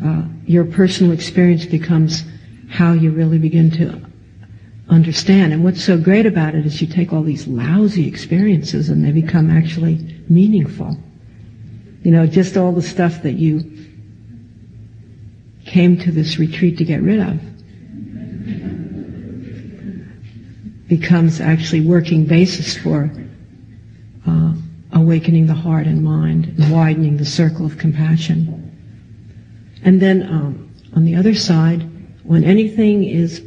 your personal experience becomes how you really begin to understand. And what's so great about it is you take all these lousy experiences and they become actually meaningful. You know, just all the stuff that you came to this retreat to get rid of becomes actually working basis for awakening the heart and mind and widening the circle of compassion. And then on the other side, when anything is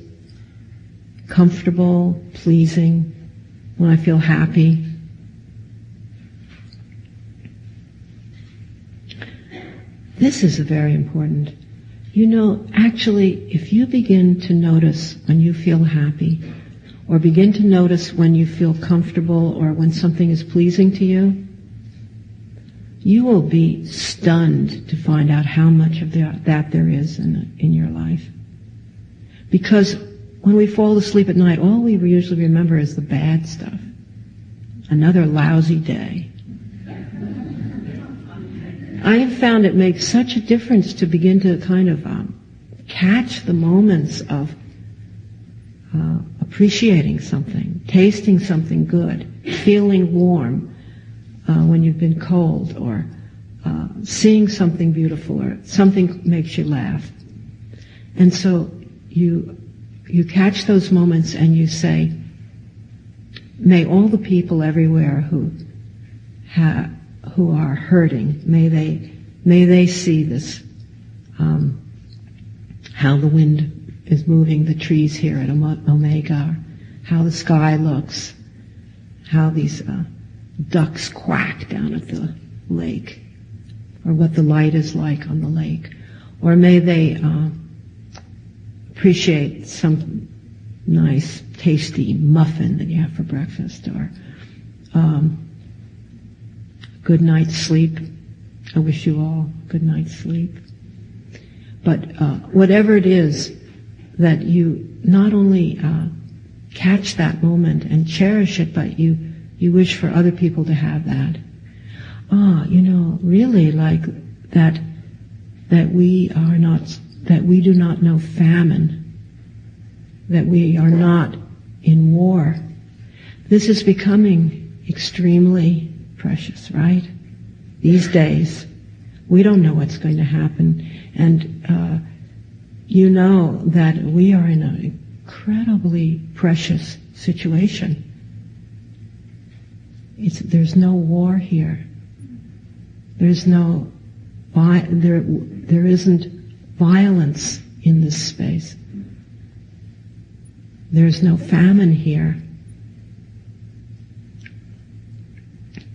comfortable, pleasing, when I feel happy, this is very important. You know, actually, if you begin to notice when you feel happy, or begin to notice when you feel comfortable, or when something is pleasing to you, you will be stunned to find out how much of that there is in your life. Because when we fall asleep at night, all we usually remember is the bad stuff. Another lousy day. I have found it makes such a difference to begin to kind of catch the moments of appreciating something, tasting something good, feeling warm when you've been cold, or seeing something beautiful, or something makes you laugh. And so you catch those moments and you say, may all the people everywhere who are hurting, may they see this, how the wind is moving the trees here at Omega, how the sky looks, how these ducks quack down at the lake, or what the light is like on the lake. Or may they appreciate some nice, tasty muffin that you have for breakfast, or good night's sleep. I wish you all good night's sleep. But whatever it is, that you not only catch that moment and cherish it, but you wish for other people to have that. Really like that we do not know famine, that we are not in war. This is becoming extremely precious, right? These days, we don't know what's going to happen, and you know that we are in an incredibly precious situation. There's no war here. There's no there isn't violence in this space. There's no famine here.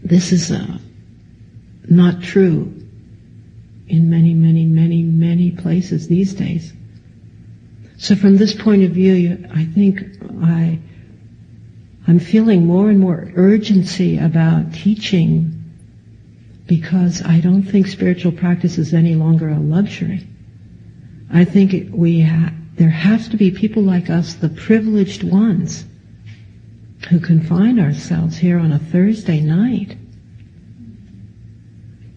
This is not true in many, many, many, many places these days. So from this point of view, I think I'm feeling more and more urgency about teaching because I don't think spiritual practice is any longer a luxury. I think there has to be people like us, the privileged ones, who can find ourselves here on a Thursday night,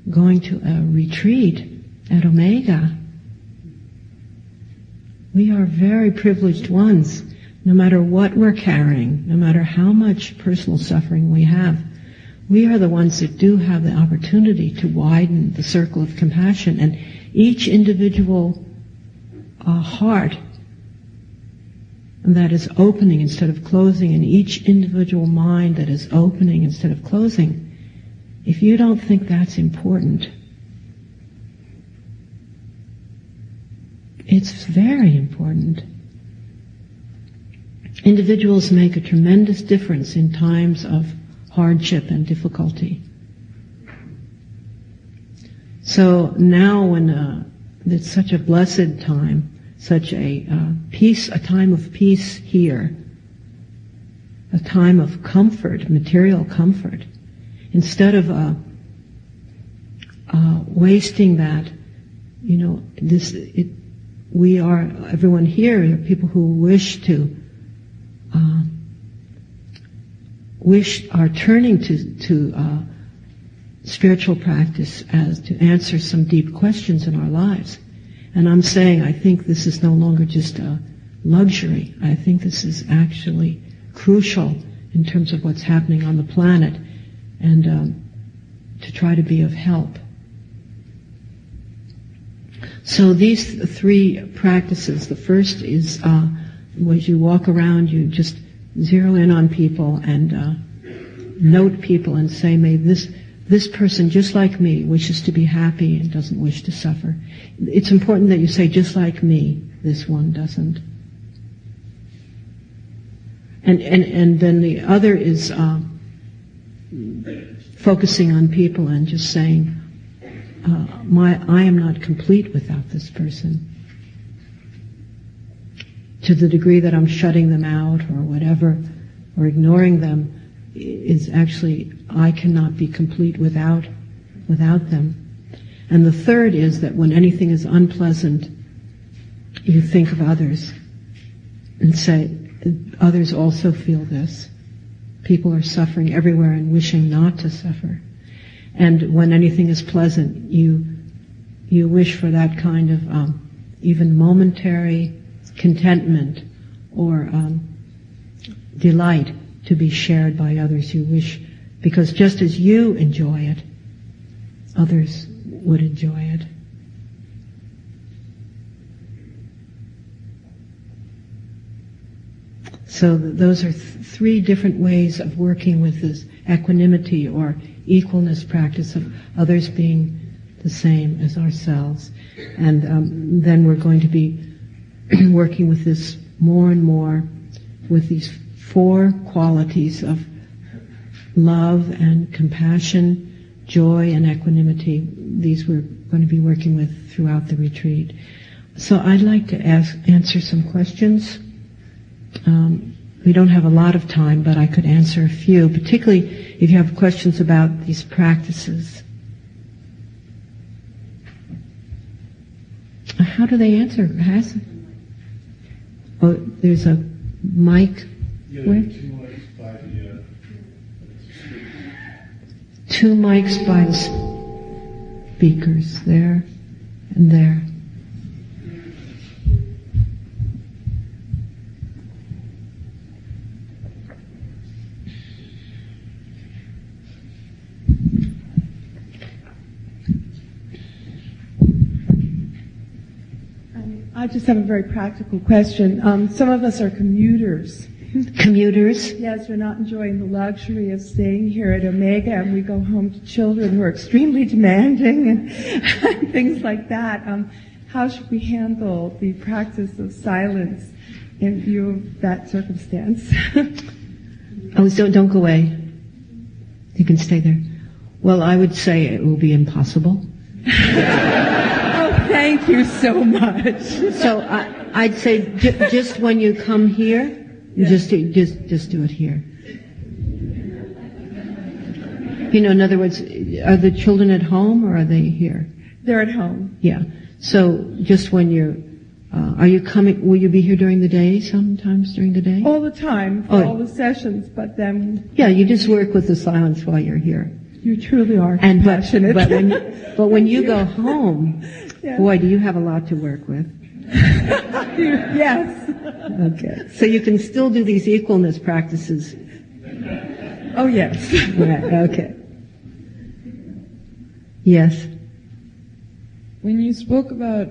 going to a retreat at Omega. We are very privileged ones, no matter what we're carrying, no matter how much personal suffering we have. We are the ones that do have the opportunity to widen the circle of compassion, and each individual heart that is opening instead of closing, and each individual mind that is opening instead of closing, if you don't think that's important, it's very important. Individuals make a tremendous difference in times of hardship and difficulty. So now when it's such a blessed time, such a peace, a time of peace here, a time of comfort, material comfort, instead of wasting that, we are, everyone here are people who are turning to spiritual practice as to answer some deep questions in our lives. And I'm saying I think this is no longer just a luxury. I think this is actually crucial in terms of what's happening on the planet, and to try to be of help. So these three practices, the first is as you walk around, you just zero in on people and note people and say, may this person, just like me, wishes to be happy and doesn't wish to suffer. It's important that you say, just like me, this one doesn't. And then the other is focusing on people and just saying, I am not complete without this person. To the degree that I'm shutting them out or whatever, or ignoring them, is actually, I cannot be complete without them. And the third is that when anything is unpleasant, you think of others and say, others also feel this. People are suffering everywhere and wishing not to suffer. And when anything is pleasant, you wish for that kind of even momentary contentment or delight to be shared by others. You wish, because just as you enjoy it, others would enjoy it. So those are three different ways of working with this equanimity or equalness practice of others being the same as ourselves. And then we're going to be working with this more and more with these four qualities of love and compassion, joy and equanimity. These we're going to be working with throughout the retreat. So I'd like to answer some questions. We don't have a lot of time, but I could answer a few, particularly if you have questions about these practices. How do they answer? Oh, there's a mic. Yeah, Where? 2 mics by the speakers. 2 mics by the speakers, there and there. I just have a very practical question. Some of us are commuters. Commuters? Yes, we're not enjoying the luxury of staying here at Omega, and we go home to children who are extremely demanding and things like that. How should we handle the practice of silence in view of that circumstance? Oh, so don't go away. You can stay there. Well, I would say it will be impossible. Thank you so much. So I'd say just when you come here, yeah. just do it here. You know, in other words, are the children at home or are they here? They're at home. Yeah. So just when you're, are you coming, will you be here during the day, sometimes during the day? All the time, for all the sessions, but then... Yeah, you just work with the silence while you're here. You truly are And passionate. but when you go home, Yes. boy, do you have a lot to work with. Yes. Okay. So you can still do these equalness practices. Oh, yes. Right, okay. Yes. When you spoke about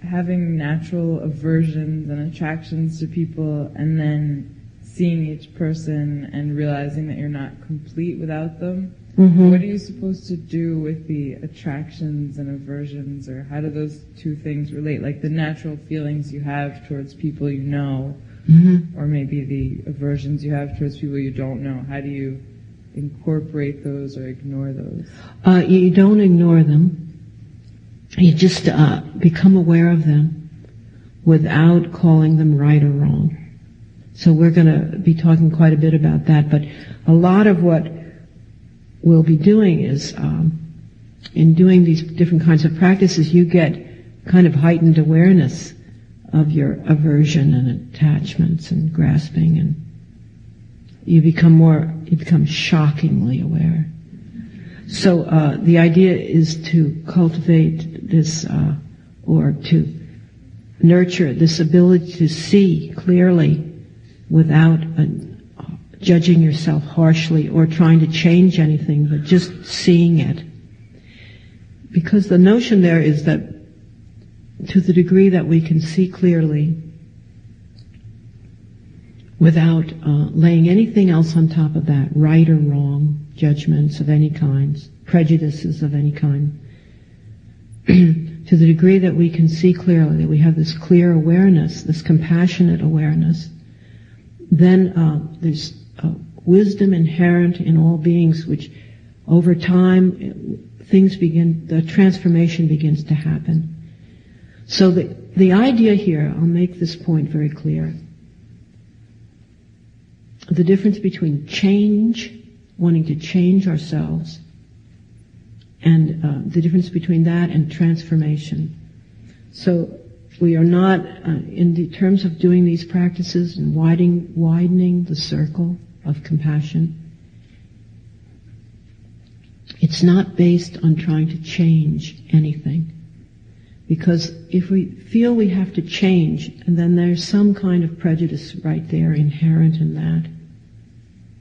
having natural aversions and attractions to people and then seeing each person and realizing that you're not complete without them, what are you supposed to do with the attractions and aversions, or how do those two things relate? Like the natural feelings you have towards people you know, or maybe the aversions you have towards people you don't know. How do you incorporate those or ignore those? You don't ignore them. You just become aware of them without calling them right or wrong. So we're going to be talking quite a bit about that, but a lot of what we'll be doing is, in doing these different kinds of practices, you get kind of heightened awareness of your aversion and attachments and grasping, and you become shockingly aware. So the idea is to cultivate this, or to nurture this ability to see clearly without judging yourself harshly or trying to change anything, but just seeing it. Because the notion there is that to the degree that we can see clearly without laying anything else on top of that, right or wrong, judgments of any kind, prejudices of any kind, to the degree that we can see clearly, that we have this clear awareness, this compassionate awareness, then there's wisdom inherent in all beings, which over time the transformation begins to happen. So the idea here, I'll make this point very clear, the difference between change, wanting to change ourselves, and the difference between that and transformation. So we are not, in the terms of doing these practices and widening the circle of compassion, it's not based on trying to change anything. Because if we feel we have to change, and then there's some kind of prejudice right there inherent in that,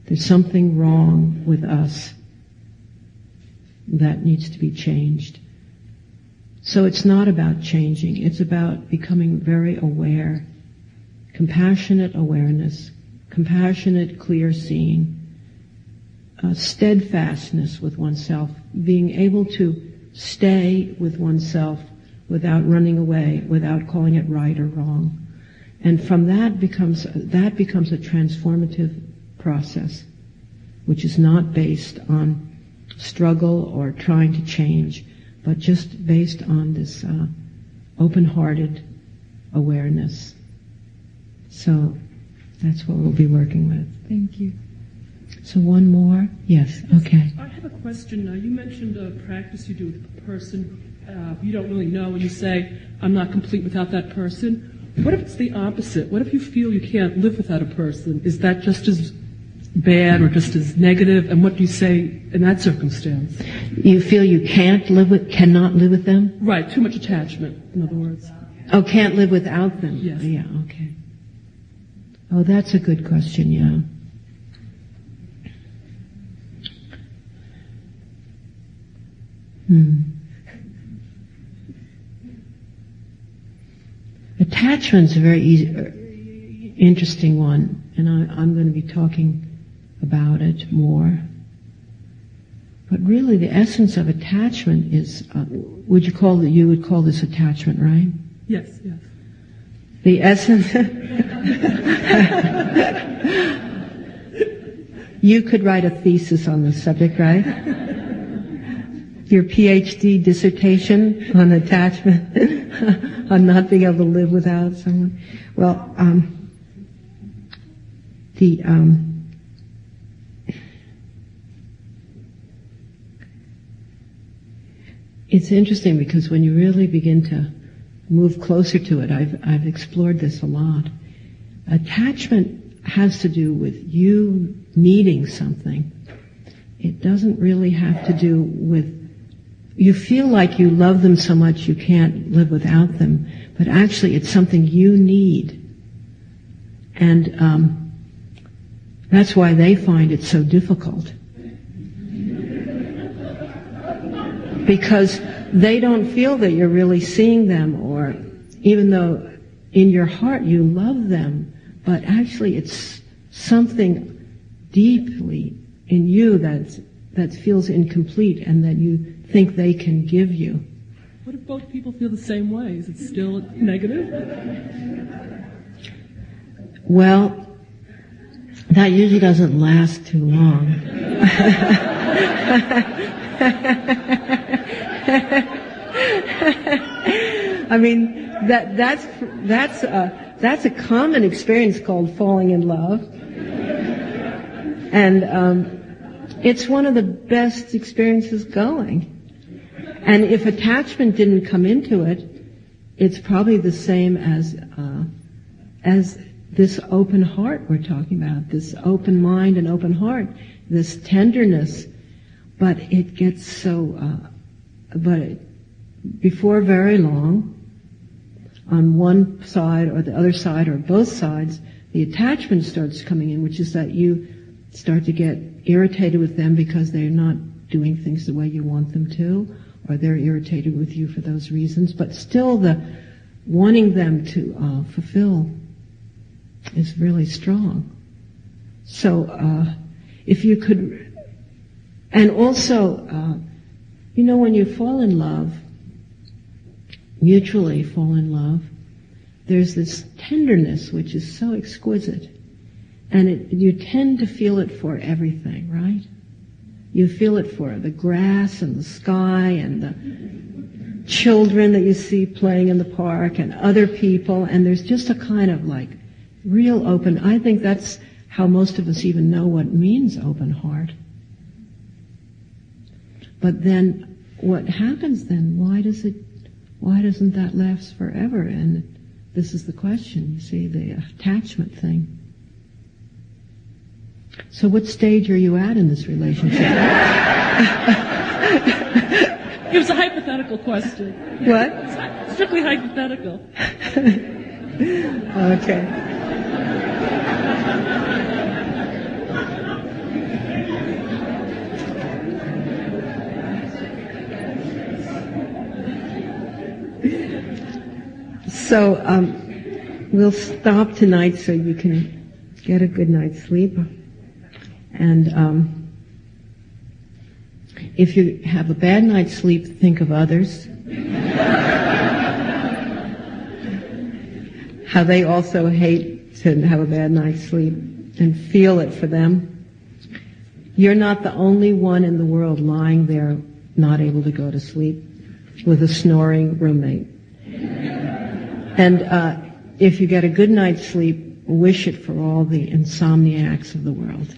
there's something wrong with us that needs to be changed. So it's not about changing, it's about becoming very aware, compassionate awareness, compassionate clear seeing, steadfastness with oneself, being able to stay with oneself without running away, without calling it right or wrong. And from that becomes a transformative process, which is not based on struggle or trying to change, but just based on this open-hearted awareness. So that's what we'll be working with. Thank you. So one more? Yes, okay. I have a question. You mentioned a practice you do with a person you don't really know, and you say, I'm not complete without that person. What if it's the opposite? What if you feel you can't live without a person? Is that just as bad or just as negative? And what do you say in that circumstance? You feel you cannot live with them? Right, too much attachment, in other words. Oh, can't live without them? Yes. Yeah, okay. Oh, that's a good question, yeah. Attachment's a very interesting one, and I'm going to be talking about it more. But really, the essence of attachment is, you would call this attachment, right? Yes, yes. The essence. You could write a thesis on this subject, right? Your PhD dissertation on attachment, on not being able to live without someone. Well, It's interesting because when you really begin to move closer to it, I've explored this a lot. Attachment has to do with you needing something. It doesn't really have to do with, you feel like you love them so much you can't live without them, but actually it's something you need. And that's why they find it so difficult. Because they don't feel that you're really seeing them, or even though in your heart you love them, but actually it's something deeply in you that feels incomplete and that you think they can give you. What if both people feel the same way? Is it still negative? Well, that usually doesn't last too long. I mean, that's a common experience called falling in love, and it's one of the best experiences going. And if attachment didn't come into it, it's probably the same as this open heart we're talking about, this open mind and open heart, this tenderness. But it gets so, before very long, on one side or the other side or both sides, the attachment starts coming in, which is that you start to get irritated with them because they're not doing things the way you want them to, or they're irritated with you for those reasons, but still the wanting them to fulfill is really strong. So if you could, and also, when you fall in love, mutually fall in love, there's this tenderness which is so exquisite, and you tend to feel it for everything, right? You feel it for the grass and the sky and the children that you see playing in the park and other people, and there's just a kind of like real open, I think that's how most of us even know what means open heart. But then what happens then? Why doesn't that last forever? And this is the question, you see, the attachment thing. So what stage are you at in this relationship? It was a hypothetical question. What? It's strictly hypothetical. Okay. So we'll stop tonight so you can get a good night's sleep. And if you have a bad night's sleep, think of others. How they also hate to have a bad night's sleep, and feel it for them. You're not the only one in the world lying there not able to go to sleep with a snoring roommate. And if you get a good night's sleep, wish it for all the insomniacs of the world.